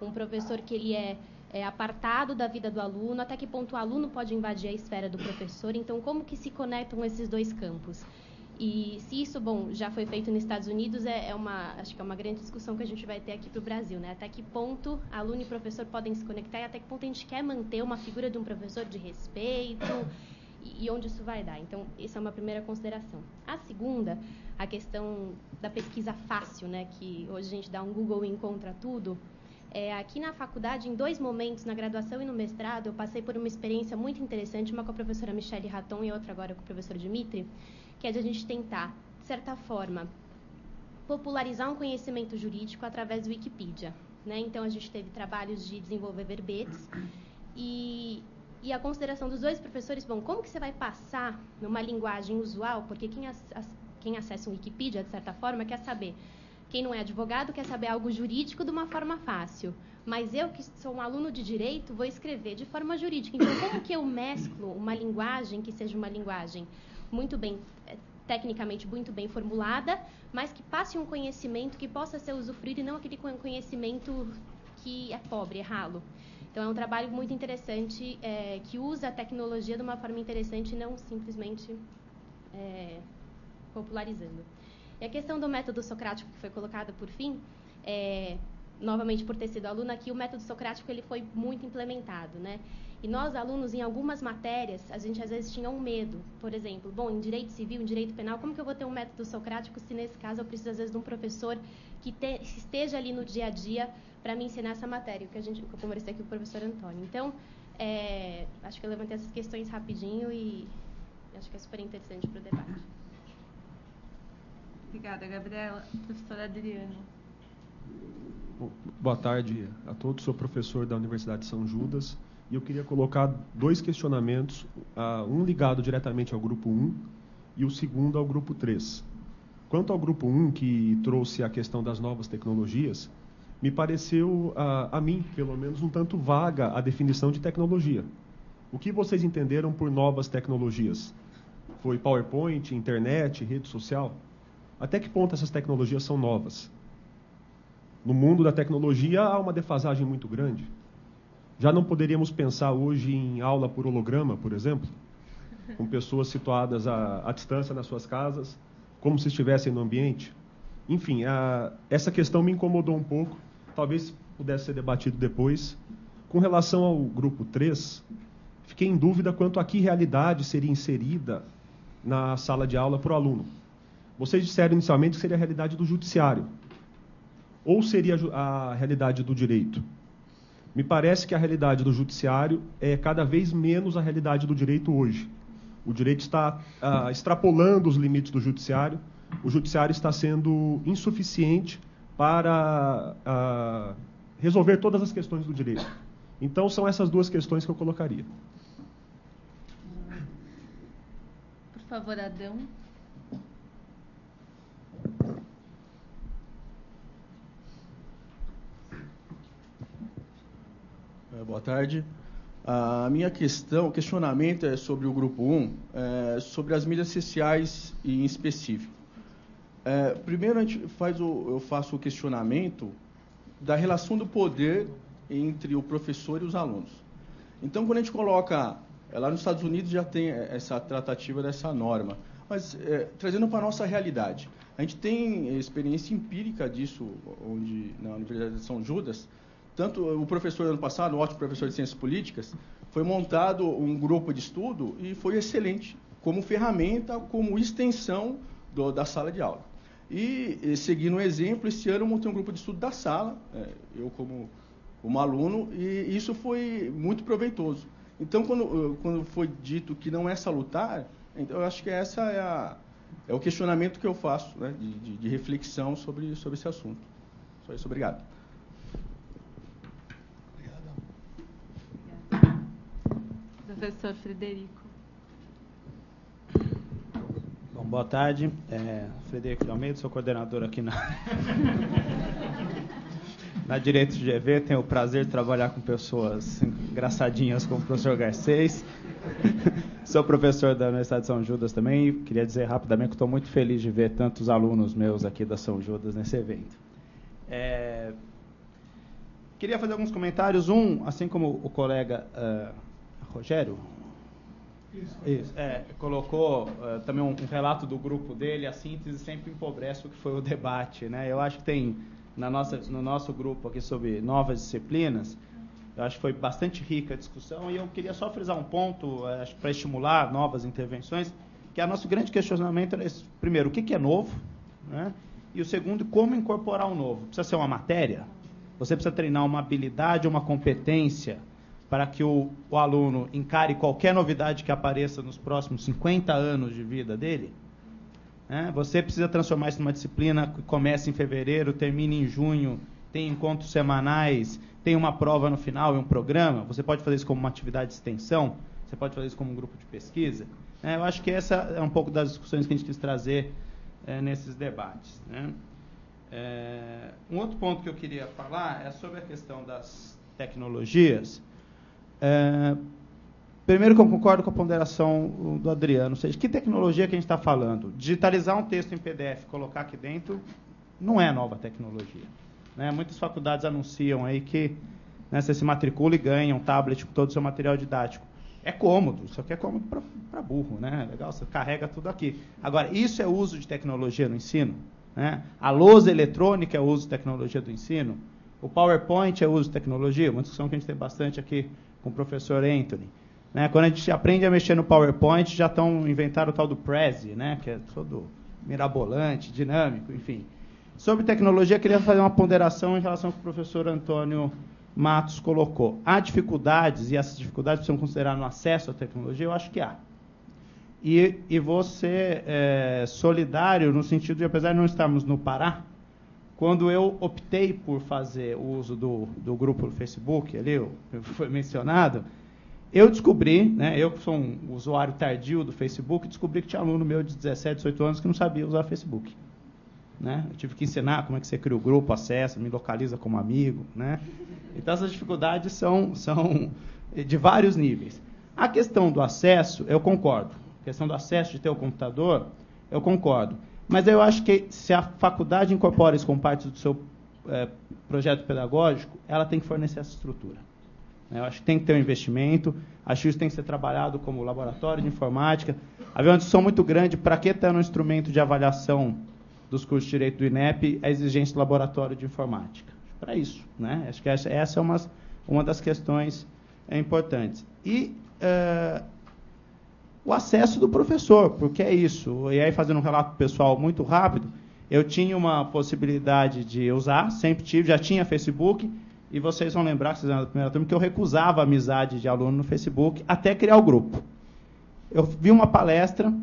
Um professor que ele é apartado da vida do aluno, até que ponto o aluno pode invadir a esfera do professor? Então, como que se conectam esses dois campos? E se isso, bom, já foi feito nos Estados Unidos, acho que é uma grande discussão que a gente vai ter aqui para o Brasil, né? Até que ponto aluno e professor podem se conectar e até que ponto a gente quer manter uma figura de um professor de respeito e onde isso vai dar. Então, essa é uma primeira consideração. A segunda, a questão da pesquisa fácil, né? Que hoje a gente dá um Google e encontra tudo. Aqui na faculdade, em 2 momentos, na graduação e no mestrado, eu passei por uma experiência muito interessante, uma com a professora Michele Raton e outra agora com o professor Dimitri, que é de a gente tentar, de certa forma, popularizar um conhecimento jurídico através do Wikipedia, né? Então, a gente teve trabalhos de desenvolver verbetes e a consideração dos 2 professores, bom, como que você vai passar numa linguagem usual, porque quem acessa um Wikipedia, de certa forma, quer saber. Quem não é advogado quer saber algo jurídico de uma forma fácil. Mas eu, que sou um aluno de direito, vou escrever de forma jurídica. Então, como que eu mesclo uma linguagem que seja uma linguagem muito bem, tecnicamente muito bem formulada, mas que passe um conhecimento que possa ser usufruído e não aquele conhecimento que é pobre, é ralo. Então, é um trabalho muito interessante, que usa a tecnologia de uma forma interessante e não simplesmente popularizando. E a questão do método socrático, que foi colocada por fim, novamente por ter sido aluna aqui, o método socrático ele foi muito implementado, né? E nós, alunos, em algumas matérias, a gente às vezes tinha um medo. Por exemplo, bom, em direito civil, em direito penal, como que eu vou ter um método socrático se, nesse caso, eu preciso, às vezes, de um professor que esteja ali no dia a dia para me ensinar essa matéria, que eu conversei aqui com o professor Antônio. Então, acho que eu levantei essas questões rapidinho e acho que é super interessante para o debate. Obrigada, Gabriela. Professora Adriano. Boa tarde a todos. Sou professor da Universidade de São Judas e eu queria colocar 2 questionamentos, um ligado diretamente ao Grupo 1 e o segundo ao Grupo 3. Quanto ao Grupo 1, que trouxe a questão das novas tecnologias, me pareceu, a mim, pelo menos, um tanto vaga a definição de tecnologia. O que vocês entenderam por novas tecnologias? Foi PowerPoint, internet, rede social? Até que ponto essas tecnologias são novas? No mundo da tecnologia há uma defasagem muito grande. Já não poderíamos pensar hoje em aula por holograma, por exemplo? Com pessoas situadas à distância nas suas casas, como se estivessem no ambiente? Enfim, essa questão me incomodou um pouco. Talvez pudesse ser debatido depois. Com relação ao grupo 3, fiquei em dúvida quanto a que realidade seria inserida na sala de aula para o aluno. Vocês disseram inicialmente que seria a realidade do judiciário. Ou seria a realidade do direito? Me parece que a realidade do judiciário é cada vez menos a realidade do direito hoje. O direito está extrapolando os limites do judiciário. O judiciário está sendo insuficiente para resolver todas as questões do direito. Então, são essas 2 questões que eu colocaria. Por favor, Adão. Boa tarde. A minha o questionamento é sobre o Grupo 1, sobre as mídias sociais em específico. Primeiro, eu faço o questionamento da relação do poder entre o professor e os alunos. Então, quando a gente coloca... Lá nos Estados Unidos já tem essa tratativa dessa norma, Mas, trazendo para a nossa realidade, a gente tem experiência empírica disso, onde na Universidade de São Judas, tanto o professor ano passado, um ótimo professor de Ciências Políticas, foi montado um grupo de estudo e foi excelente, como ferramenta, como extensão da sala de aula. E, seguindo o exemplo, esse ano eu montei um grupo de estudo da sala, eu como aluno, e isso foi muito proveitoso. Então, quando foi dito que não é salutar, então, eu acho que essa é o questionamento que eu faço, né, de reflexão sobre esse assunto. Só isso, obrigado. Professor Frederico. Bom, boa tarde. Frederico de Almeida, sou coordenador aqui na Direito de GV. Tenho o prazer de trabalhar com pessoas engraçadinhas como o professor Garcês. Sou professor da Universidade de São Judas também. Queria dizer rapidamente que estou muito feliz de ver tantos alunos meus aqui da São Judas nesse evento. Queria fazer alguns comentários. Assim como o colega Rogério colocou também um relato do grupo dele, a síntese sempre empobrece o que foi o debate, né? Eu acho que tem no nosso grupo aqui sobre novas disciplinas, eu acho que foi bastante rica a discussão, e eu queria só frisar um ponto, acho que para estimular novas intervenções, que o nosso grande questionamento era esse: primeiro, o que é novo, né? E o segundo, como incorporar o novo. Precisa ser uma matéria? Você precisa treinar uma habilidade, uma competência para que o aluno encare qualquer novidade que apareça nos próximos 50 anos de vida dele? Você precisa transformar isso numa disciplina que comece em fevereiro, termine em junho, tem encontros semanais, tem uma prova no final e um programa. Você pode fazer isso como uma atividade de extensão, você pode fazer isso como um grupo de pesquisa. Eu acho que essa é um pouco das discussões que a gente quis trazer nesses debates, né? Um outro ponto que eu queria falar é sobre a questão das tecnologias. Primeiro que eu concordo com a ponderação do Adriano, ou seja, que tecnologia que a gente está falando? Digitalizar um texto em PDF, colocar aqui dentro, não é nova tecnologia, né? Muitas faculdades anunciam aí que, né, você se matricula e ganha um tablet com todo o seu material didático. É cômodo, isso aqui é cômodo para burro, né? Legal, você carrega tudo aqui. Agora, isso é uso de tecnologia no ensino, né? A lousa eletrônica é uso de tecnologia do ensino. O PowerPoint é uso de tecnologia, uma discussão que a gente tem bastante aqui com o professor Anthony. Quando a gente aprende a mexer no PowerPoint, já inventaram o tal do Prezi, né? Que é todo mirabolante, dinâmico, enfim. Sobre tecnologia, queria fazer uma ponderação em relação ao que o professor Antônio Matos colocou. Há dificuldades, e essas dificuldades precisam considerar no acesso à tecnologia? Eu acho que há. E vou ser solidário no sentido de, apesar de não estarmos no Pará, quando eu optei por fazer o uso do grupo do Facebook, ali foi mencionado, eu descobri, né, eu que sou um usuário tardio do Facebook, descobri que tinha aluno meu de 17, 18 anos que não sabia usar Facebook, né? Eu tive que ensinar como é que você cria o grupo, acessa, me localiza como amigo, né? Então essas dificuldades são de vários níveis. A questão do acesso, eu concordo. A questão do acesso de ter o computador, eu concordo. Mas eu acho que se a faculdade incorpora isso como parte do seu projeto pedagógico, ela tem que fornecer essa estrutura. Eu acho que tem que ter um investimento, acho que isso tem que ser trabalhado como laboratório de informática. Havia uma discussão muito grande para que ter um instrumento de avaliação dos cursos de Direito do INEP a exigência do laboratório de informática. Para isso, né? Acho que essa é uma das questões importantes. E o acesso do professor, porque é isso. E aí, fazendo um relato pessoal muito rápido, eu tinha uma possibilidade de usar, sempre tive, já tinha Facebook, e vocês vão lembrar, que vocês eram da primeira turma, que eu recusava a amizade de aluno no Facebook até criar o grupo. Eu vi uma palestra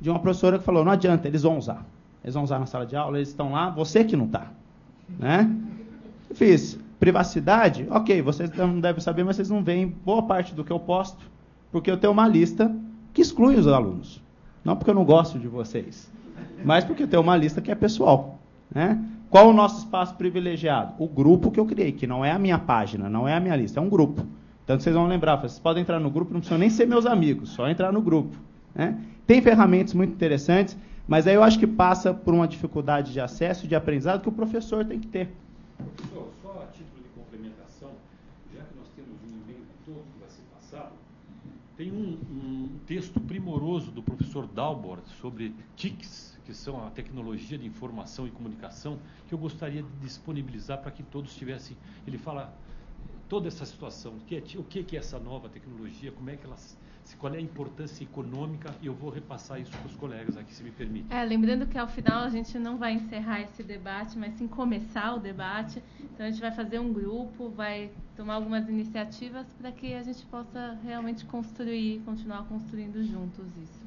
de uma professora que falou: não adianta, eles vão usar. Eles vão usar na sala de aula, eles estão lá, você que não está. Né? Eu fiz privacidade, ok, vocês não devem saber, mas vocês não veem boa parte do que eu posto, porque eu tenho uma lista que exclui os alunos. Não porque eu não gosto de vocês, mas porque eu tenho uma lista que é pessoal. Né? Qual o nosso espaço privilegiado? O grupo que eu criei, que não é a minha página, não é a minha lista, é um grupo. Então vocês vão lembrar, vocês podem entrar no grupo, não precisam nem ser meus amigos, só entrar no grupo. Né? Tem ferramentas muito interessantes, mas aí eu acho que passa por uma dificuldade de acesso e de aprendizado que o professor tem que ter. Professor, só a título de complementação, já que nós temos um e-mail todo que vai ser passado, tem um texto primoroso do professor professor Dalbor sobre TICs, que são a tecnologia de informação e comunicação, que eu gostaria de disponibilizar para que todos tivessem. Ele fala toda essa situação, o que é essa nova tecnologia, como é que qual é a importância econômica, e eu vou repassar isso para os colegas aqui, se me permite. Lembrando que ao final a gente não vai encerrar esse debate, mas sim começar o debate. Então a gente vai fazer um grupo, vai tomar algumas iniciativas para que a gente possa realmente continuar construindo juntos isso.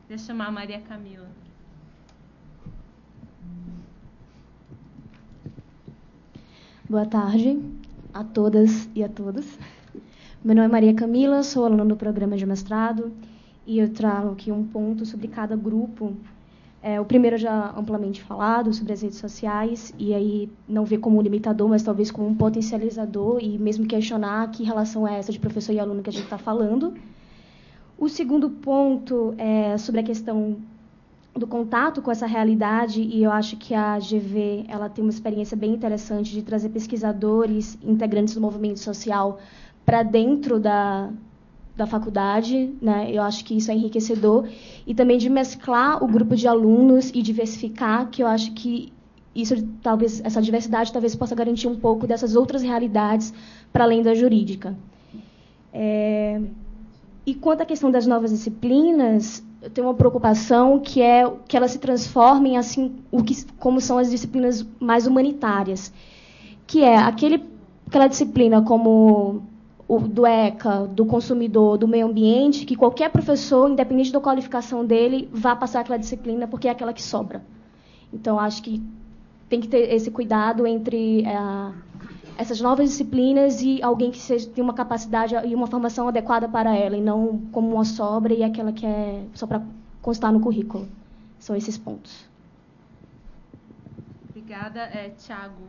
Queria chamar a Maria Camila. Boa tarde a todas e a todos. Meu nome é Maria Camila, sou aluna do programa de mestrado e eu trago aqui um ponto sobre cada grupo. O primeiro já amplamente falado, sobre as redes sociais, e aí não ver como um limitador, mas talvez como um potencializador, e mesmo questionar que relação é essa de professor e aluno que a gente está falando. O segundo ponto é sobre a questão do contato com essa realidade, e eu acho que a GV ela tem uma experiência bem interessante de trazer pesquisadores, integrantes do movimento social para dentro da faculdade, né? Eu acho que isso é enriquecedor, e também de mesclar o grupo de alunos e diversificar, que eu acho que isso talvez essa diversidade talvez possa garantir um pouco dessas outras realidades para além da jurídica. E quanto à questão das novas disciplinas, eu tenho uma preocupação que é que elas se transformem assim como são as disciplinas mais humanitárias, que é aquela disciplina como do ECA, do consumidor, do meio ambiente, que qualquer professor, independente da qualificação dele, vá passar aquela disciplina porque é aquela que sobra. Então, acho que tem que ter esse cuidado entre essas novas disciplinas e alguém que tenha uma capacidade e uma formação adequada para ela, e não como uma sobra e aquela que é só para constar no currículo. São esses pontos. Obrigada. Thiago.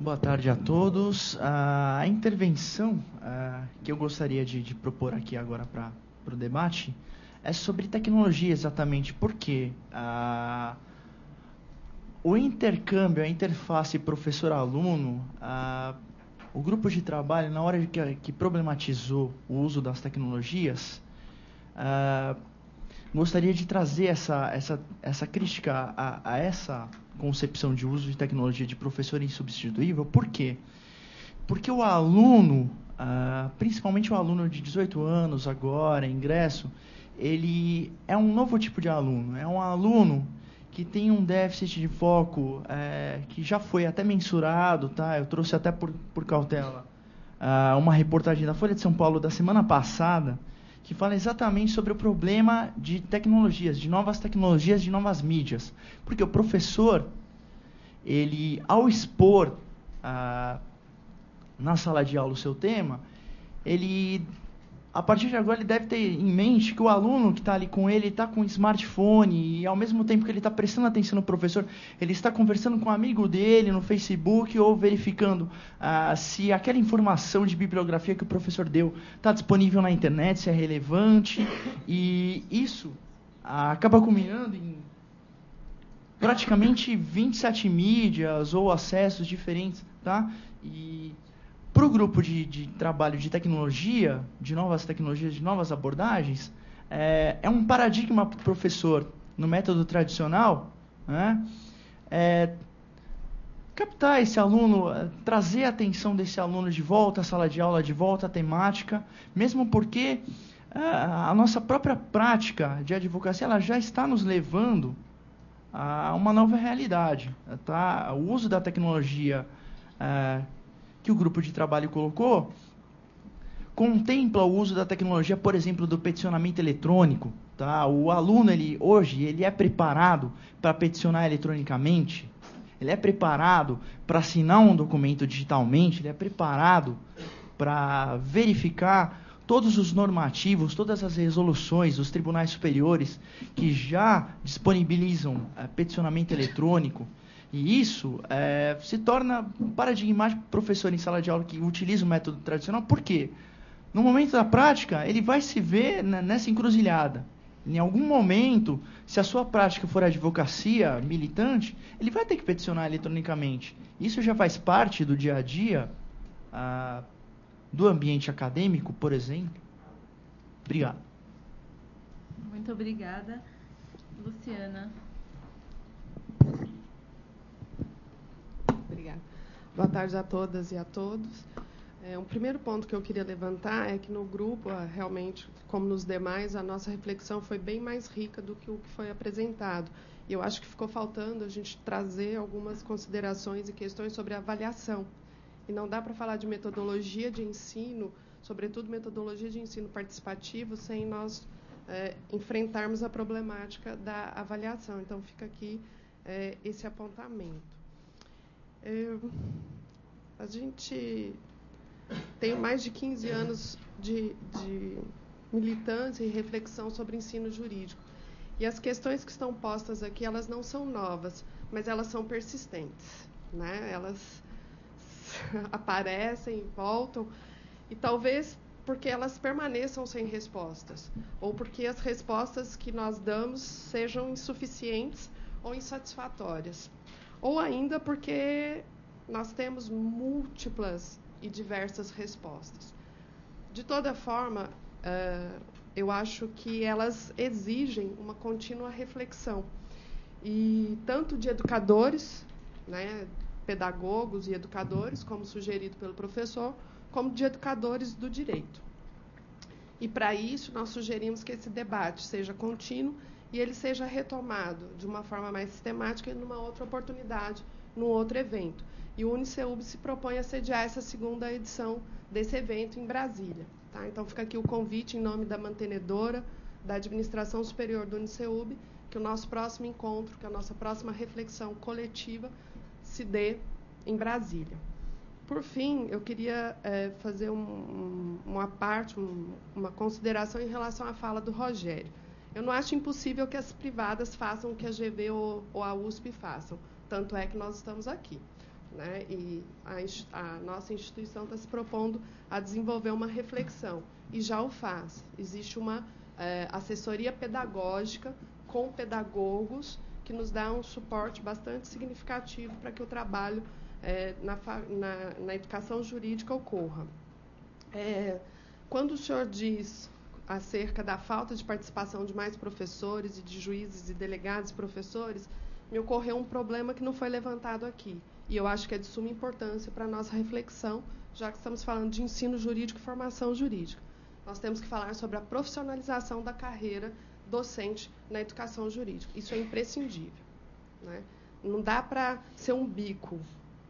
Boa tarde a todos. A intervenção que eu gostaria de propor aqui agora para o debate é sobre tecnologia, exatamente, porque o intercâmbio, a interface professor-aluno, o grupo de trabalho, na hora que problematizou o uso das tecnologias, gostaria de trazer essa crítica a essa concepção de uso de tecnologia de professor insubstituível. Por quê? Porque o aluno, principalmente o aluno de 18 anos agora, ingresso, ele é um novo tipo de aluno. É um aluno que tem um déficit de foco que já foi até mensurado, tá? Eu trouxe até por cautela uma reportagem da Folha de São Paulo da semana passada, que fala exatamente sobre o problema de tecnologias, de novas mídias. Porque o professor, ele, ao expor na sala de aula o seu tema, ele, a partir de agora, ele deve ter em mente que o aluno que está ali com ele está com um smartphone, e ao mesmo tempo que ele está prestando atenção no professor, ele está conversando com um amigo dele no Facebook, ou verificando se aquela informação de bibliografia que o professor deu está disponível na internet, se é relevante, e isso acaba culminando em praticamente 27 mídias ou acessos diferentes, tá? E para o grupo de trabalho de tecnologia, de novas tecnologias, de novas abordagens, é um paradigma para o professor, no método tradicional, né? Captar esse aluno, trazer a atenção desse aluno de volta à sala de aula, de volta à temática, mesmo porque a nossa própria prática de advocacia ela já está nos levando a uma nova realidade, tá? O uso da tecnologia que o grupo de trabalho colocou contempla o uso da tecnologia, por exemplo, do peticionamento eletrônico, tá? O aluno hoje ele é preparado para peticionar eletronicamente, ele é preparado para assinar um documento digitalmente, ele é preparado para verificar todos os normativos, todas as resoluções dos tribunais superiores que já disponibilizam peticionamento eletrônico. E isso se torna paradigmático para o professor em sala de aula que utiliza o método tradicional. Por quê? No momento da prática, ele vai se ver nessa encruzilhada. Em algum momento, se a sua prática for advocacia militante, ele vai ter que peticionar eletronicamente. Isso já faz parte do dia a dia do ambiente acadêmico, por exemplo? Obrigado. Muito obrigada. Luciana. Obrigada. Boa tarde a todas e a todos. Um primeiro ponto que eu queria levantar é que no grupo, realmente, como nos demais, a nossa reflexão foi bem mais rica do que o que foi apresentado. E eu acho que ficou faltando a gente trazer algumas considerações e questões sobre avaliação. E não dá para falar de metodologia de ensino, sobretudo metodologia de ensino participativo, sem nós enfrentarmos a problemática da avaliação. Então, fica aqui esse apontamento. A gente tem mais de 15 anos de militância e reflexão sobre ensino jurídico. E as questões que estão postas aqui, elas não são novas, mas elas são persistentes, né? Elas aparecem, voltam, e talvez porque elas permaneçam sem respostas, ou porque as respostas que nós damos sejam insuficientes ou insatisfatórias, ou ainda porque nós temos múltiplas e diversas respostas. De toda forma, eu acho que elas exigem uma contínua reflexão, e tanto de educadores, né, pedagogos e educadores, como sugerido pelo professor, como de educadores do direito. E, para isso, nós sugerimos que esse debate seja contínuo e ele seja retomado de uma forma mais sistemática e numa outra oportunidade, num outro evento. E o Uniceub se propõe a sediar essa segunda edição desse evento em Brasília. Tá? Então, fica aqui o convite em nome da mantenedora, da Administração Superior do Uniceub, que o nosso próximo encontro, que a nossa próxima reflexão coletiva se dê em Brasília. Por fim, eu queria fazer uma consideração em relação à fala do Rogério. Eu não acho impossível que as privadas façam o que a GV ou a USP façam, tanto é que nós estamos aqui, né? E a nossa instituição está se propondo a desenvolver uma reflexão, e já o faz. Existe uma assessoria pedagógica com pedagogos que nos dá um suporte bastante significativo para que o trabalho na educação jurídica ocorra. Quando o senhor diz acerca da falta de participação de mais professores e de juízes e delegados e professores, me ocorreu um problema que não foi levantado aqui, e eu acho que é de suma importância para a nossa reflexão, já que estamos falando de ensino jurídico e formação jurídica. Nós temos que falar sobre a profissionalização da carreira docente na educação jurídica. Isso é imprescindível, né? Não dá para ser um bico.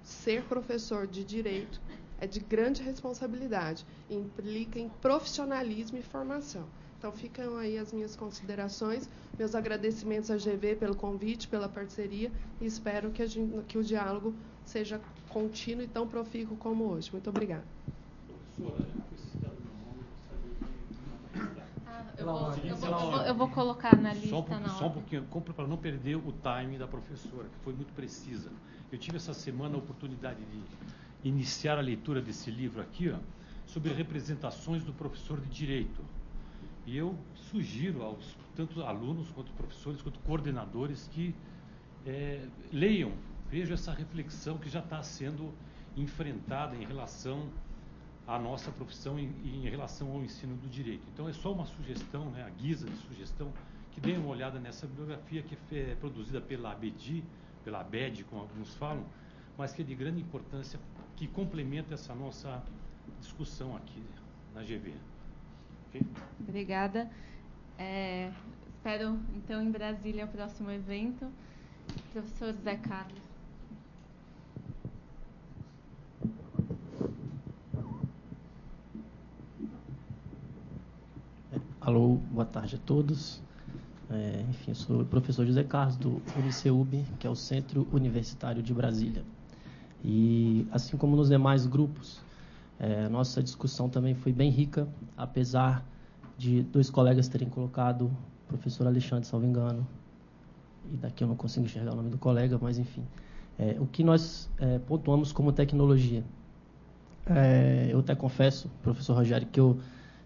Ser professor de direito é de grande responsabilidade, implica em profissionalismo e formação. Então, ficam aí as minhas considerações, meus agradecimentos à GV pelo convite, pela parceria, e espero que o diálogo seja contínuo e tão profícuo como hoje. Muito obrigada. Eu vou colocar na lista. Só um pouquinho, para não perder o timing da professora, que foi muito precisa. Eu tive essa semana a oportunidade de iniciar a leitura desse livro aqui, sobre representações do professor de direito. E eu sugiro aos tanto alunos, quanto professores, quanto coordenadores que leiam, vejam essa reflexão que já está sendo enfrentada em relação à nossa profissão e em relação ao ensino do direito. Então, é só uma sugestão, né, a guisa de sugestão, que deem uma olhada nessa bibliografia que é produzida pela ABED, pela ABED, como alguns falam, mas que é de grande importância, que complementa essa nossa discussão aqui na GV. Okay? Obrigada. Espero, então, em Brasília, o próximo evento. Professor Zé Carlos. Alô, boa tarde a todos. Enfim, eu sou o professor José Carlos, do Uniceub, que é o Centro Universitário de Brasília. E, assim como nos demais grupos, nossa discussão também foi bem rica, apesar de dois colegas terem colocado, o professor Alexandre, salvo engano, e daqui eu não consigo enxergar o nome do colega, mas, enfim, o que nós pontuamos como tecnologia. Eu até confesso, professor Rogério, que eu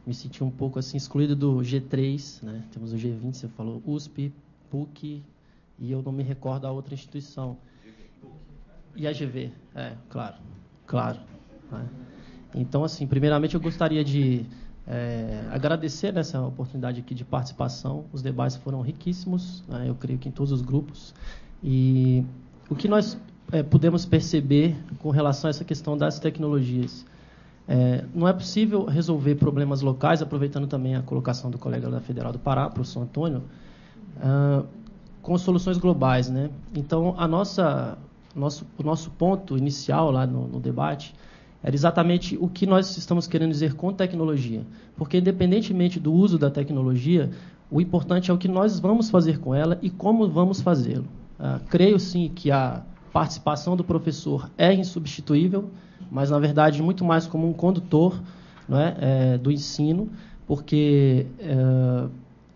me senti um pouco assim excluído do G3, né? Temos o G20, você falou USP, PUC, e eu não me recordo a outra instituição. E a GV, claro. Né? Então, assim, primeiramente eu gostaria de agradecer essa oportunidade aqui de participação. Os debates foram riquíssimos, né? Eu creio que em todos os grupos. E o que nós pudemos perceber com relação a essa questão das tecnologias, não é possível resolver problemas locais, aproveitando também a colocação do colega da Federal do Pará, professor Antônio, com soluções globais, né? Então, o nosso ponto inicial lá no debate era exatamente o que nós estamos querendo dizer com tecnologia. Porque, independentemente do uso da tecnologia, o importante é o que nós vamos fazer com ela e como vamos fazê-lo. Creio, sim, que a participação do professor é insubstituível, mas, na verdade, muito mais como um condutor, não é, do ensino, porque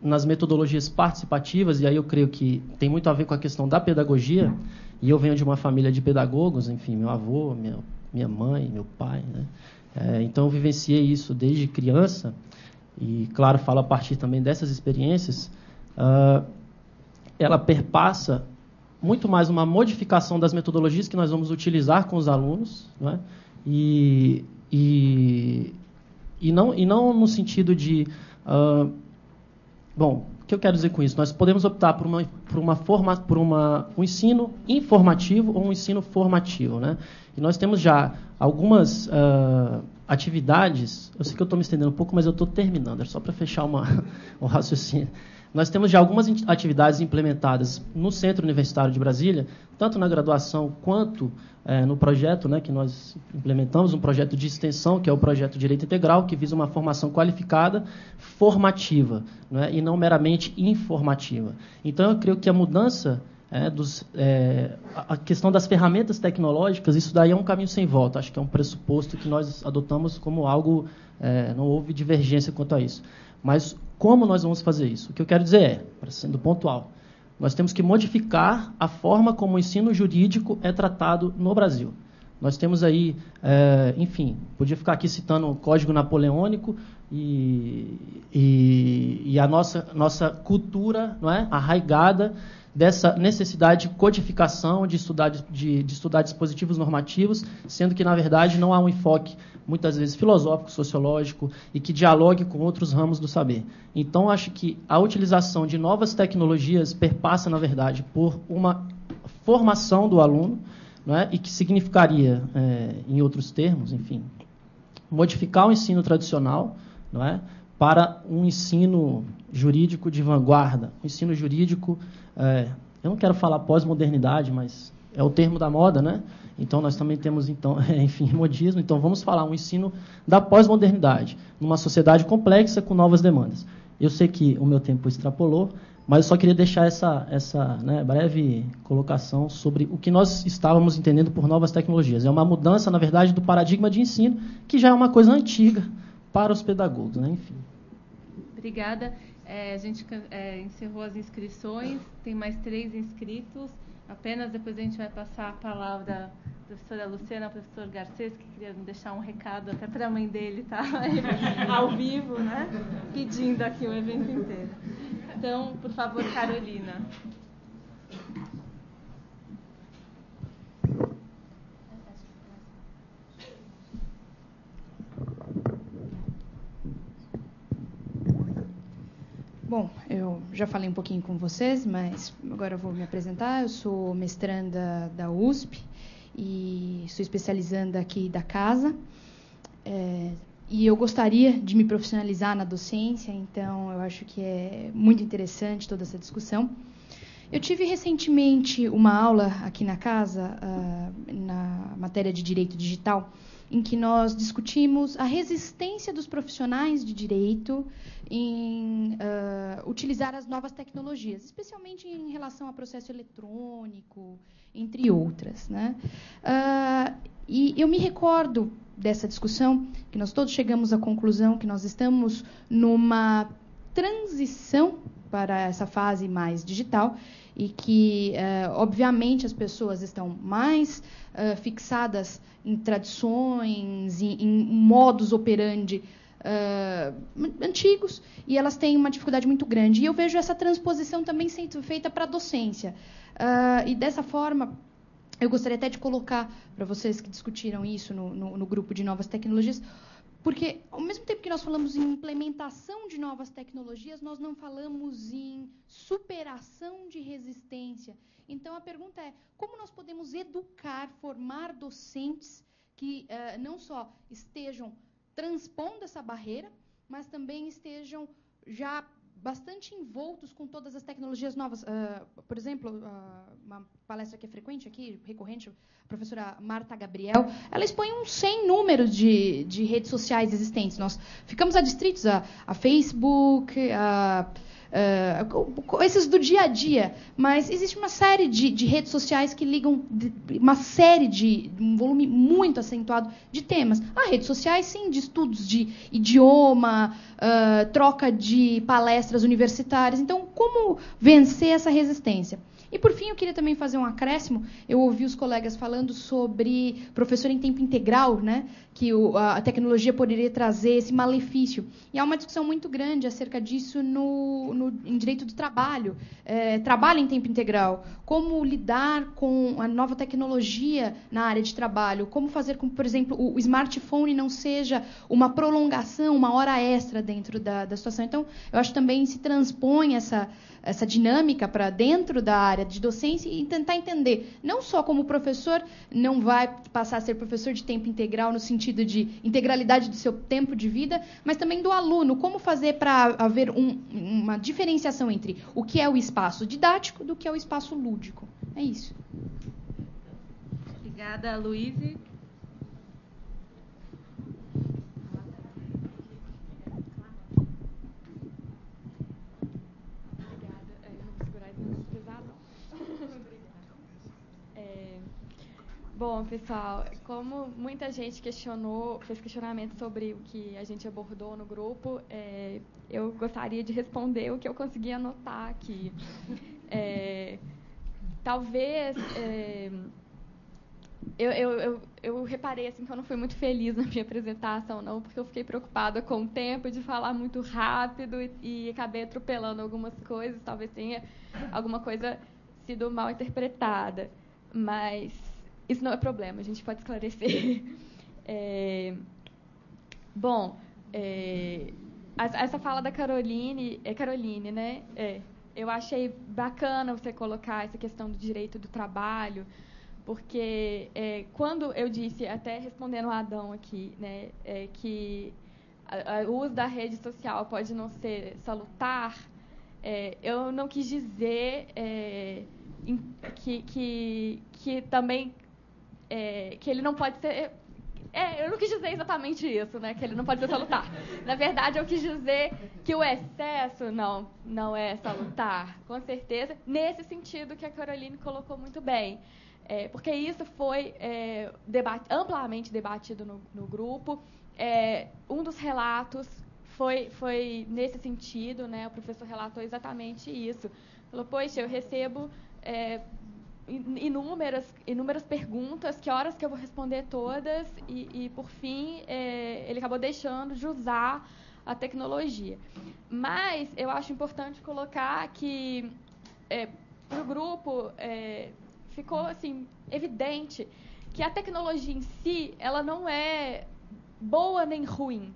nas metodologias participativas, e aí eu creio que tem muito a ver com a questão da pedagogia, e eu venho de uma família de pedagogos, enfim, meu avô, minha mãe, meu pai, né? Então eu vivenciei isso desde criança, e, claro, falo a partir também dessas experiências. Ela perpassa muito mais uma modificação das metodologias que nós vamos utilizar com os alunos, não é? E não no sentido de... Bom, o que eu quero dizer com isso? Nós podemos optar por um ensino informativo ou um ensino formativo, né? E nós temos já algumas atividades. Eu sei que eu estou me estendendo um pouco, mas eu estou terminando. É só para fechar um raciocínio. Nós temos já algumas atividades implementadas no Centro Universitário de Brasília, tanto na graduação quanto no projeto, né, que nós implementamos, um projeto de extensão, que é o projeto Direito Integral, que visa uma formação qualificada, formativa, né, e não meramente informativa. Então, eu creio que a mudança, a questão das ferramentas tecnológicas, isso daí é um caminho sem volta. Acho que é um pressuposto que nós adotamos como algo, não houve divergência quanto a isso. Mas como nós vamos fazer isso? O que eu quero dizer sendo pontual, nós temos que modificar a forma como o ensino jurídico é tratado no Brasil. Nós temos aí, enfim, podia ficar aqui citando o Código Napoleônico e a nossa cultura, não é, arraigada dessa necessidade de codificação, de estudar dispositivos normativos, sendo que, na verdade, não há um enfoque, muitas vezes, filosófico, sociológico, e que dialogue com outros ramos do saber. Então, acho que a utilização de novas tecnologias perpassa, na verdade, por uma formação do aluno, não é? E que significaria, em outros termos, enfim, modificar o ensino tradicional, não é? Para um ensino jurídico de vanguarda, um ensino jurídico, eu não quero falar pós-modernidade, mas é o termo da moda, né? Então, nós também temos, então, enfim, modismo. Então, vamos falar um ensino da pós-modernidade, numa sociedade complexa com novas demandas. Eu sei que o meu tempo extrapolou, mas eu só queria deixar essa breve colocação sobre o que nós estávamos entendendo por novas tecnologias. É uma mudança, na verdade, do paradigma de ensino, que já é uma coisa antiga para os pedagogos, né? Enfim. Obrigada. A gente encerrou as inscrições, tem mais 3 inscritos. Apenas depois a gente vai passar a palavra à professora Luciana, ao professor Garcês, que queria deixar um recado até para a mãe dele, tá? Ao vivo, né? Pedindo aqui o evento inteiro. Então, por favor, Carolina. Bom, eu já falei um pouquinho com vocês, mas agora eu vou me apresentar. Eu sou mestranda da USP e sou especializanda aqui da casa. E eu gostaria de me profissionalizar na docência, então eu acho que é muito interessante toda essa discussão. Eu tive recentemente uma aula aqui na casa, na matéria de Direito Digital, em que nós discutimos a resistência dos profissionais de direito em utilizar as novas tecnologias, especialmente em relação a processo eletrônico, entre outras, né? E eu me recordo dessa discussão, que nós todos chegamos à conclusão que nós estamos numa transição para essa fase mais digital e que, obviamente, as pessoas estão mais fixadas em tradições, em modus operandi antigos, e elas têm uma dificuldade muito grande. E eu vejo essa transposição também sendo feita para a docência. E dessa forma, eu gostaria até de colocar para vocês que discutiram isso no grupo de novas tecnologias, porque, ao mesmo tempo que nós falamos em implementação de novas tecnologias, nós não falamos em superação de resistência. Então, a pergunta é, como nós podemos educar, formar docentes que não só estejam transpondo essa barreira, mas também estejam já bastante envoltos com todas as tecnologias novas. Por exemplo, uma palestra que é frequente aqui, recorrente, a professora Marta Gabriel, ela expõe um sem número de redes sociais existentes. Nós ficamos adstritos a Facebook, esses do dia a dia, mas existe uma série de redes sociais que ligam uma série um volume muito acentuado de temas. Há redes sociais, sim, de estudos de idioma, troca de palestras universitárias. Então, como vencer essa resistência? E, por fim, eu queria também fazer um acréscimo. Eu ouvi os colegas falando sobre professor em tempo integral, né? Que a tecnologia poderia trazer esse malefício. E há uma discussão muito grande acerca disso em direito do trabalho. Trabalho em tempo integral. Como lidar com a nova tecnologia na área de trabalho. Como fazer com que, por exemplo, o smartphone não seja uma prolongação, uma hora extra dentro da situação. Então, eu acho que também se transpõe essa dinâmica para dentro da área de docência e tentar entender, não só como o professor não vai passar a ser professor de tempo integral no sentido de integralidade do seu tempo de vida, mas também do aluno, como fazer para haver uma diferenciação entre o que é o espaço didático do que é o espaço lúdico. É isso. Obrigada, Luíse. Bom, pessoal, como muita gente fez questionamento sobre o que a gente abordou no grupo, eu gostaria de responder o que eu consegui anotar aqui. Talvez eu reparei assim que eu não fui muito feliz na minha apresentação, não, porque eu fiquei preocupada com o tempo de falar muito rápido e acabei atropelando algumas coisas. Talvez tenha alguma coisa sido mal interpretada, mas isso não é problema, a gente pode esclarecer. Essa fala da Caroline, né? Eu achei bacana você colocar essa questão do direito do trabalho, porque quando eu disse, até respondendo o Adão aqui, né, que o uso da rede social pode não ser salutar, eu não quis dizer que também que ele não pode ser... eu não quis dizer exatamente isso, né? Que ele não pode ser salutar. Na verdade, eu quis dizer que o excesso não é salutar, com certeza, nesse sentido que a Caroline colocou muito bem. Porque isso foi amplamente debatido no grupo. Um dos relatos foi nesse sentido, né? O professor relatou exatamente isso. Falou, poxa, eu recebo... inúmeras perguntas, que horas que eu vou responder todas, e por fim, ele acabou deixando de usar a tecnologia. Mas eu acho importante colocar que, para o grupo, ficou assim, evidente que a tecnologia em si, ela não é boa nem ruim.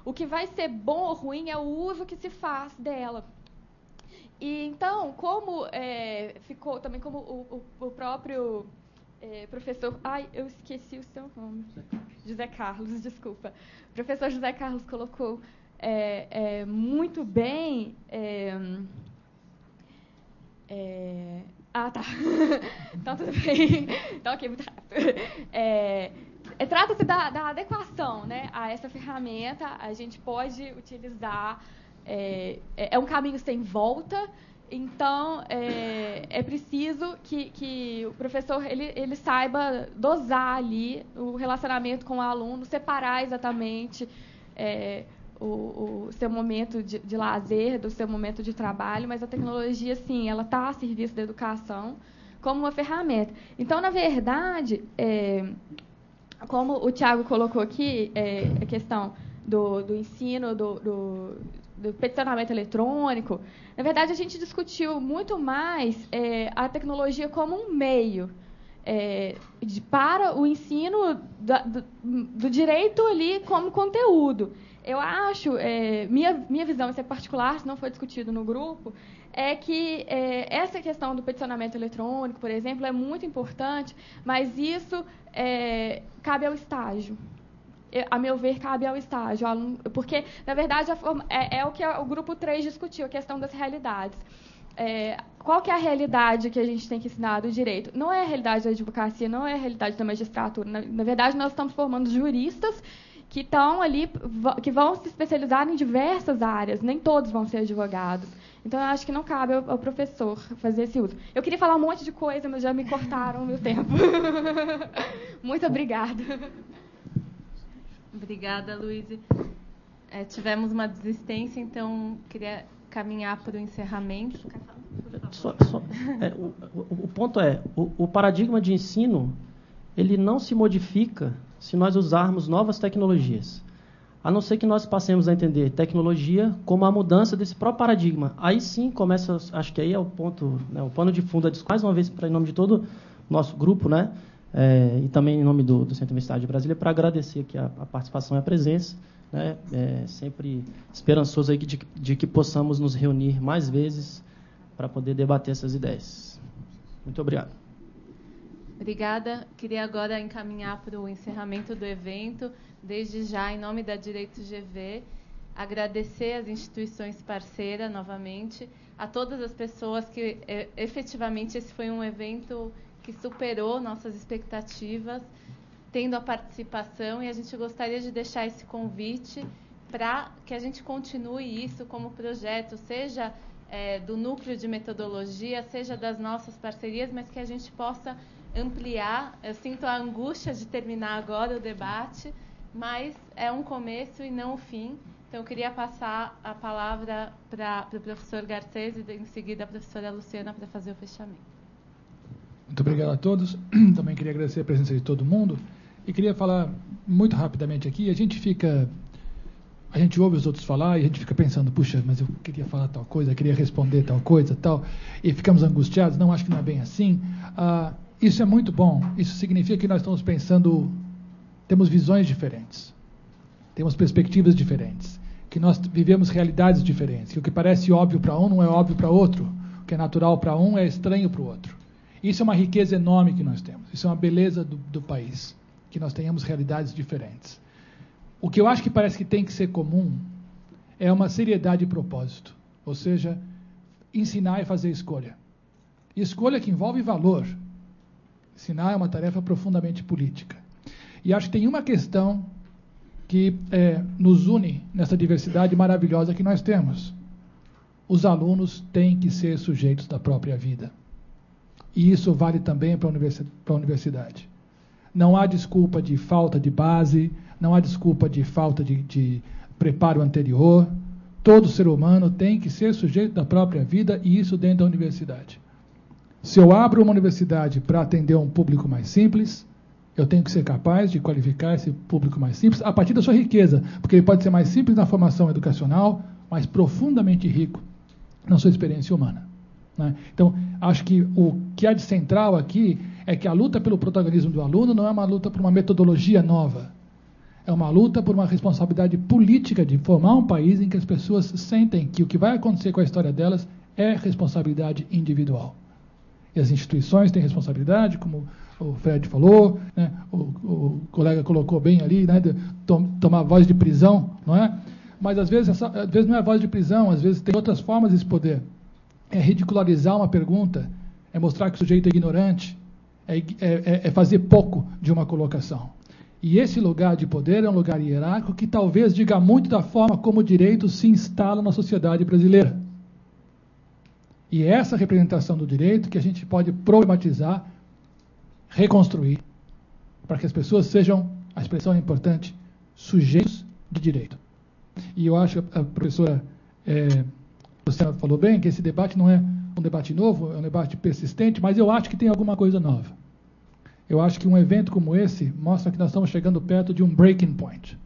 O que vai ser bom ou ruim é o uso que se faz dela. E então, como ficou também, como o próprio professor... Ai, eu esqueci o seu nome. José Carlos, desculpa. O professor José Carlos colocou muito bem... tá. Então, tudo bem. Então, ok, muito rápido. Trata-se da adequação, né, a essa ferramenta. A gente pode utilizar... É um caminho sem volta, então é preciso que o professor ele saiba dosar ali o relacionamento com o aluno, separar exatamente o seu momento de lazer do seu momento de trabalho, mas a tecnologia, sim, ela está a serviço da educação como uma ferramenta. Então, na verdade, como o Thiago colocou aqui, a questão do ensino, do peticionamento eletrônico, na verdade, a gente discutiu muito mais a tecnologia como um meio para o ensino do direito ali como conteúdo. Eu acho, minha visão, isso é particular, se não foi discutido no grupo, é que essa questão do peticionamento eletrônico, por exemplo, é muito importante, mas isso cabe ao estágio. A meu ver, cabe ao estágio, porque, na verdade, é o que o grupo 3 discutiu, a questão das realidades. Qual que é a realidade que a gente tem que ensinar do direito? Não é a realidade da advocacia, não é a realidade da magistratura. Na verdade, nós estamos formando juristas que estão ali, que vão se especializar em diversas áreas, nem todos vão ser advogados. Então, eu acho que não cabe ao professor fazer esse uso. Eu queria falar um monte de coisa, mas já me cortaram o meu tempo. Muito obrigada. Obrigada, Luíse. Tivemos uma desistência, então queria caminhar para o encerramento. O ponto é, o paradigma de ensino, ele não se modifica se nós usarmos novas tecnologias. A não ser que nós passemos a entender tecnologia como a mudança desse próprio paradigma. Aí sim começa, acho que aí é o ponto, né, o pano de fundo, mais uma vez, em nome de todo o nosso grupo, né, e também em nome do Centro Universitário de Brasília, para agradecer aqui a participação e a presença, né, sempre esperançoso aí de que possamos nos reunir mais vezes para poder debater essas ideias. Muito obrigado. Obrigada. Queria agora encaminhar para o encerramento do evento. Desde já, em nome da Direito GV, agradecer às instituições parceiras, novamente, a todas as pessoas que, efetivamente, esse foi um evento que superou nossas expectativas, tendo a participação, e a gente gostaria de deixar esse convite para que a gente continue isso como projeto, seja do núcleo de metodologia, seja das nossas parcerias, mas que a gente possa ampliar. Eu sinto a angústia de terminar agora o debate, mas é um começo e não o fim. Então, eu queria passar a palavra para o professor Garcês e, em seguida, a professora Luciana para fazer o fechamento. Muito obrigado a todos. Também queria agradecer a presença de todo mundo. E queria falar muito rapidamente aqui. A gente ouve os outros falar e a gente fica pensando, puxa, mas eu queria falar tal coisa, eu queria responder tal coisa, tal, e ficamos angustiados. Não, acho que não é bem assim. Isso é muito bom. Isso significa que nós estamos pensando, temos visões diferentes, temos perspectivas diferentes, que nós vivemos realidades diferentes, que o que parece óbvio para um não é óbvio para outro, o que é natural para um é estranho para o outro. Isso é uma riqueza enorme que nós temos, isso é uma beleza do país, que nós tenhamos realidades diferentes. O que eu acho que parece que tem que ser comum é uma seriedade e propósito, ou seja, ensinar e fazer escolha. E escolha que envolve valor. Ensinar é uma tarefa profundamente política. E acho que tem uma questão que nos une nessa diversidade maravilhosa que nós temos. Os alunos têm que ser sujeitos da própria vida. E isso vale também para a universidade. Não há desculpa de falta de base, não há desculpa de falta de preparo anterior. Todo ser humano tem que ser sujeito da própria vida, e isso dentro da universidade. Se eu abro uma universidade para atender um público mais simples, eu tenho que ser capaz de qualificar esse público mais simples a partir da sua riqueza, porque ele pode ser mais simples na formação educacional, mas profundamente rico na sua experiência humana, né? Então, acho que o que há de central aqui é que a luta pelo protagonismo do aluno não é uma luta por uma metodologia nova, é uma luta por uma responsabilidade política de formar um país em que as pessoas sentem que o que vai acontecer com a história delas é responsabilidade individual. E as instituições têm responsabilidade, como o Fred falou, né? O colega colocou bem ali, né? Tomar voz de prisão, não é? Mas às vezes não é voz de prisão, às vezes tem outras formas desse poder. É ridicularizar uma pergunta, é mostrar que o sujeito é ignorante, é fazer pouco de uma colocação. E esse lugar de poder é um lugar hierárquico que talvez diga muito da forma como o direito se instala na sociedade brasileira. E é essa representação do direito que a gente pode problematizar, reconstruir, para que as pessoas sejam, a expressão é importante, sujeitos de direito. E eu acho que a professora Luciana falou bem, que esse debate não é um debate novo, é um debate persistente, mas eu acho que tem alguma coisa nova. Eu acho que um evento como esse mostra que nós estamos chegando perto de um breaking point.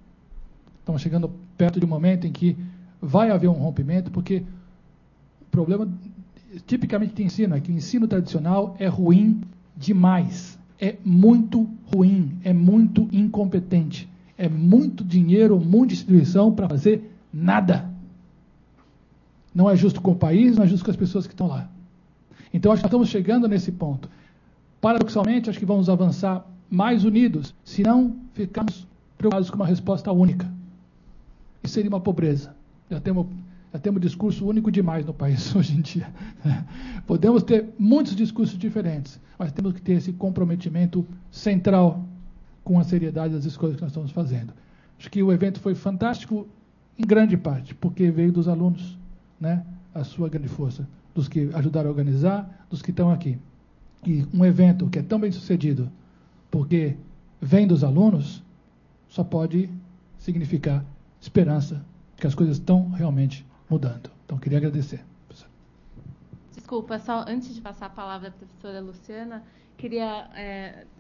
Estamos chegando perto de um momento em que vai haver um rompimento, porque o problema tipicamente de ensino é que o ensino tradicional é ruim demais. É muito ruim, é muito incompetente. É muito dinheiro, muita instituição para fazer nada. Não é justo com o país, não é justo com as pessoas que estão lá. Então, acho que estamos chegando nesse ponto. Paradoxalmente, acho que vamos avançar mais unidos, se não ficarmos preocupados com uma resposta única. Isso seria uma pobreza. Já temos discurso único demais no país hoje em dia. Podemos ter muitos discursos diferentes, mas temos que ter esse comprometimento central com a seriedade das escolhas que nós estamos fazendo. Acho que o evento foi fantástico, em grande parte, porque veio dos alunos, né? A sua grande força, dos que ajudaram a organizar, dos que estão aqui. E um evento que é tão bem sucedido, porque vem dos alunos, só pode significar esperança, que as coisas estão realmente mudando. Então, queria agradecer. Desculpa, só antes de passar a palavra à professora Luciana, queria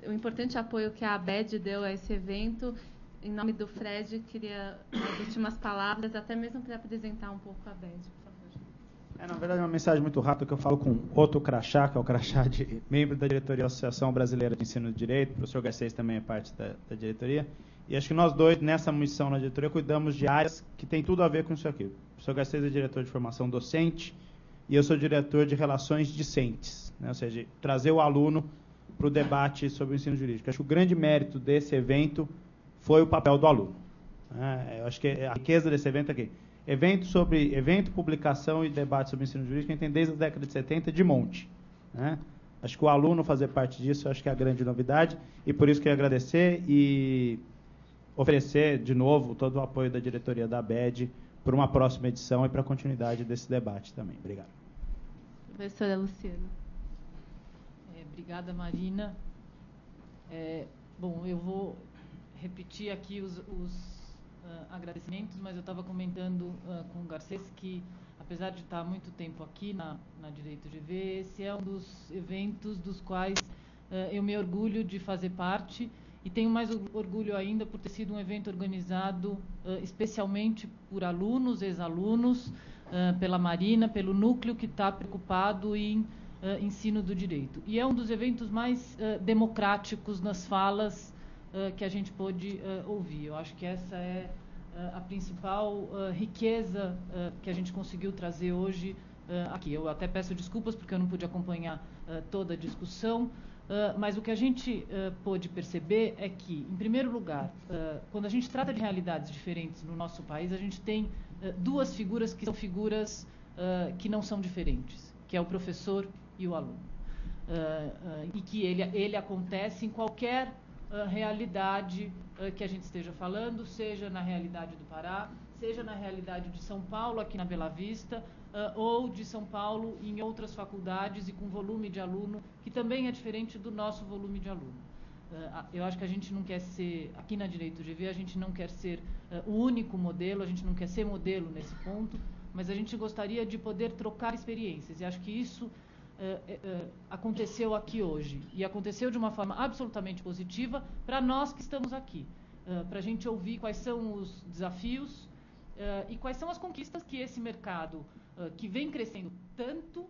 o importante apoio que a ABED deu a esse evento. Em nome do Fred, queria as últimas palavras, até mesmo para apresentar um pouco a ABED, por favor. Na verdade, é uma mensagem muito rápida que eu falo com outro crachá, que é o crachá de membro da diretoria da Associação Brasileira de Ensino de Direito. O professor Garcês também é parte da diretoria. E acho que nós dois, nessa missão na diretoria, cuidamos de áreas que tem tudo a ver com isso aqui. O professor Garcês é diretor de formação docente e eu sou diretor de relações discentes, né? Ou seja, trazer o aluno para o debate sobre o ensino jurídico. Acho que o grande mérito desse evento foi o papel do aluno. Eu acho que a riqueza desse evento aqui. Evento, publicação e debate sobre o ensino jurídico, a gente tem desde a década de 70 de monte, né? Acho que o aluno fazer parte disso, acho que é a grande novidade, e por isso queria agradecer e oferecer de novo todo o apoio da diretoria da ABED para uma próxima edição e para a continuidade desse debate também. Obrigado. Professora Luciana. Obrigada, Marina. Bom, eu vou repetir aqui os agradecimentos, mas eu estava comentando com o Garcês que, apesar de estar há muito tempo aqui na Direito GV, esse é um dos eventos dos quais eu me orgulho de fazer parte, e tenho mais orgulho ainda por ter sido um evento organizado especialmente por alunos, ex-alunos, pela Marina, pelo núcleo que está preocupado em ensino do direito. E é um dos eventos mais democráticos nas falas que a gente pôde ouvir. Eu acho que essa é a principal riqueza que a gente conseguiu trazer hoje aqui. Eu até peço desculpas porque eu não pude acompanhar toda a discussão, mas o que a gente pôde perceber é que, em primeiro lugar, quando a gente trata de realidades diferentes no nosso país, a gente tem duas figuras que são figuras que não são diferentes, que é o professor e o aluno. E que ele acontece em qualquer realidade que a gente esteja falando, seja na realidade do Pará, seja na realidade de São Paulo, aqui na Bela Vista, ou de São Paulo em outras faculdades e com volume de aluno que também é diferente do nosso volume de aluno. Eu acho que a gente não quer ser, aqui na Direito GV, a gente não quer ser o único modelo, a gente não quer ser modelo nesse ponto, mas a gente gostaria de poder trocar experiências, e acho que isso aconteceu aqui hoje, e aconteceu de uma forma absolutamente positiva para nós que estamos aqui, para a gente ouvir quais são os desafios e quais são as conquistas que esse mercado, que vem crescendo tanto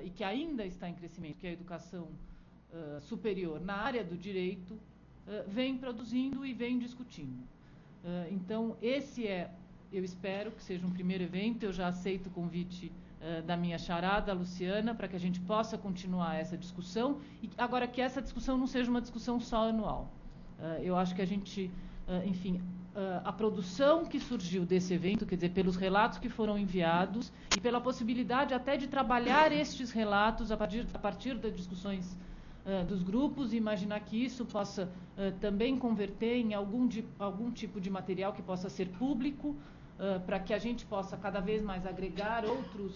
e que ainda está em crescimento, que é a educação superior na área do direito, vem produzindo e vem discutindo. Então, eu espero que seja um primeiro evento. Eu já aceito o convite da minha charada, Luciana, para que a gente possa continuar essa discussão, e agora que essa discussão não seja uma discussão só anual. Eu acho que a gente, enfim, a produção que surgiu desse evento, quer dizer, pelos relatos que foram enviados e pela possibilidade até de trabalhar estes relatos a partir das discussões dos grupos, e imaginar que isso possa também converter em algum tipo de material que possa ser público, para que a gente possa cada vez mais agregar outros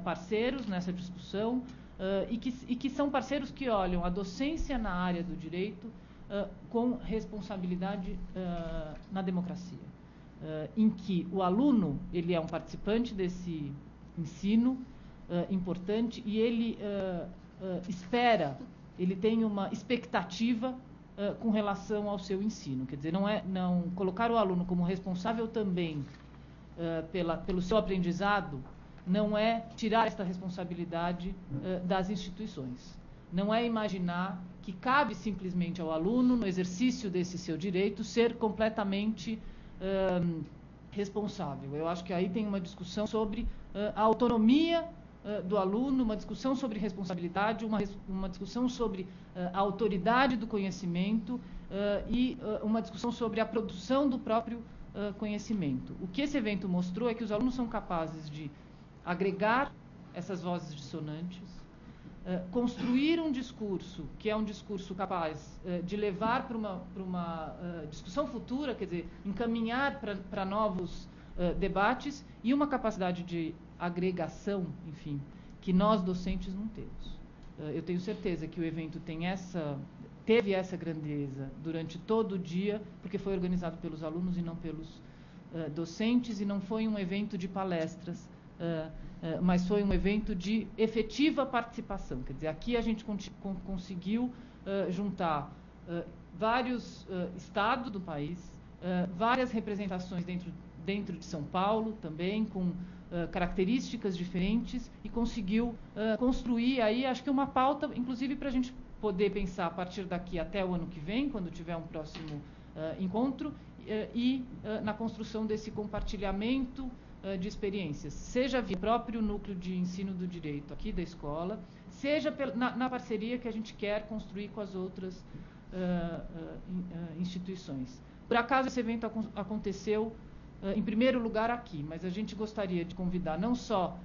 parceiros nessa discussão, e que são parceiros que olham a docência na área do direito com responsabilidade na democracia, em que o aluno ele é um participante desse ensino importante, e ele ele tem uma expectativa com relação ao seu ensino. Quer dizer, não colocar o aluno como responsável também pelo seu aprendizado não é tirar esta responsabilidade das instituições. Não é imaginar que cabe simplesmente ao aluno, no exercício desse seu direito, ser completamente responsável. Eu acho que aí tem uma discussão sobre a autonomia do aluno, uma discussão sobre responsabilidade, uma discussão sobre a autoridade do conhecimento e uma discussão sobre a produção do próprio conhecimento. O que esse evento mostrou é que os alunos são capazes de agregar essas vozes dissonantes, construir um discurso que é um discurso capaz de levar para uma discussão futura, quer dizer, encaminhar para novos debates, e uma capacidade de agregação, enfim, que nós docentes não temos. Eu tenho certeza que o evento teve essa grandeza durante todo o dia, porque foi organizado pelos alunos e não pelos docentes, e não foi um evento de palestras, mas foi um evento de efetiva participação. Quer dizer, aqui a gente conseguiu juntar vários estados do país, várias representações dentro de São Paulo também, com características diferentes, e conseguiu construir aí, acho que uma pauta, inclusive, para a gente poder pensar a partir daqui até o ano que vem, quando tiver um próximo encontro, e na construção desse compartilhamento de experiências, seja via próprio núcleo de ensino do direito aqui da escola, seja na parceria que a gente quer construir com as outras instituições. Por acaso esse evento aconteceu em primeiro lugar aqui, mas a gente gostaria de convidar não só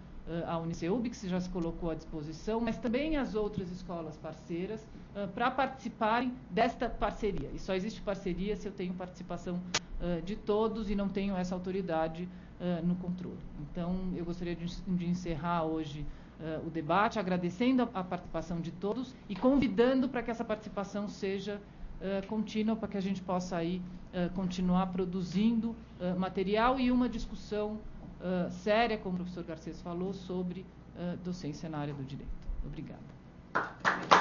a Uniceub, que já se colocou à disposição, mas também as outras escolas parceiras para participarem desta parceria. E só existe parceria se eu tenho participação de todos e não tenho essa autoridade no controle. Então, eu gostaria de encerrar hoje o debate, agradecendo a participação de todos e convidando para que essa participação seja contínua, para que a gente possa aí continuar produzindo material e uma discussão séria, como o professor Garcês falou, sobre docência na área do direito. Obrigada.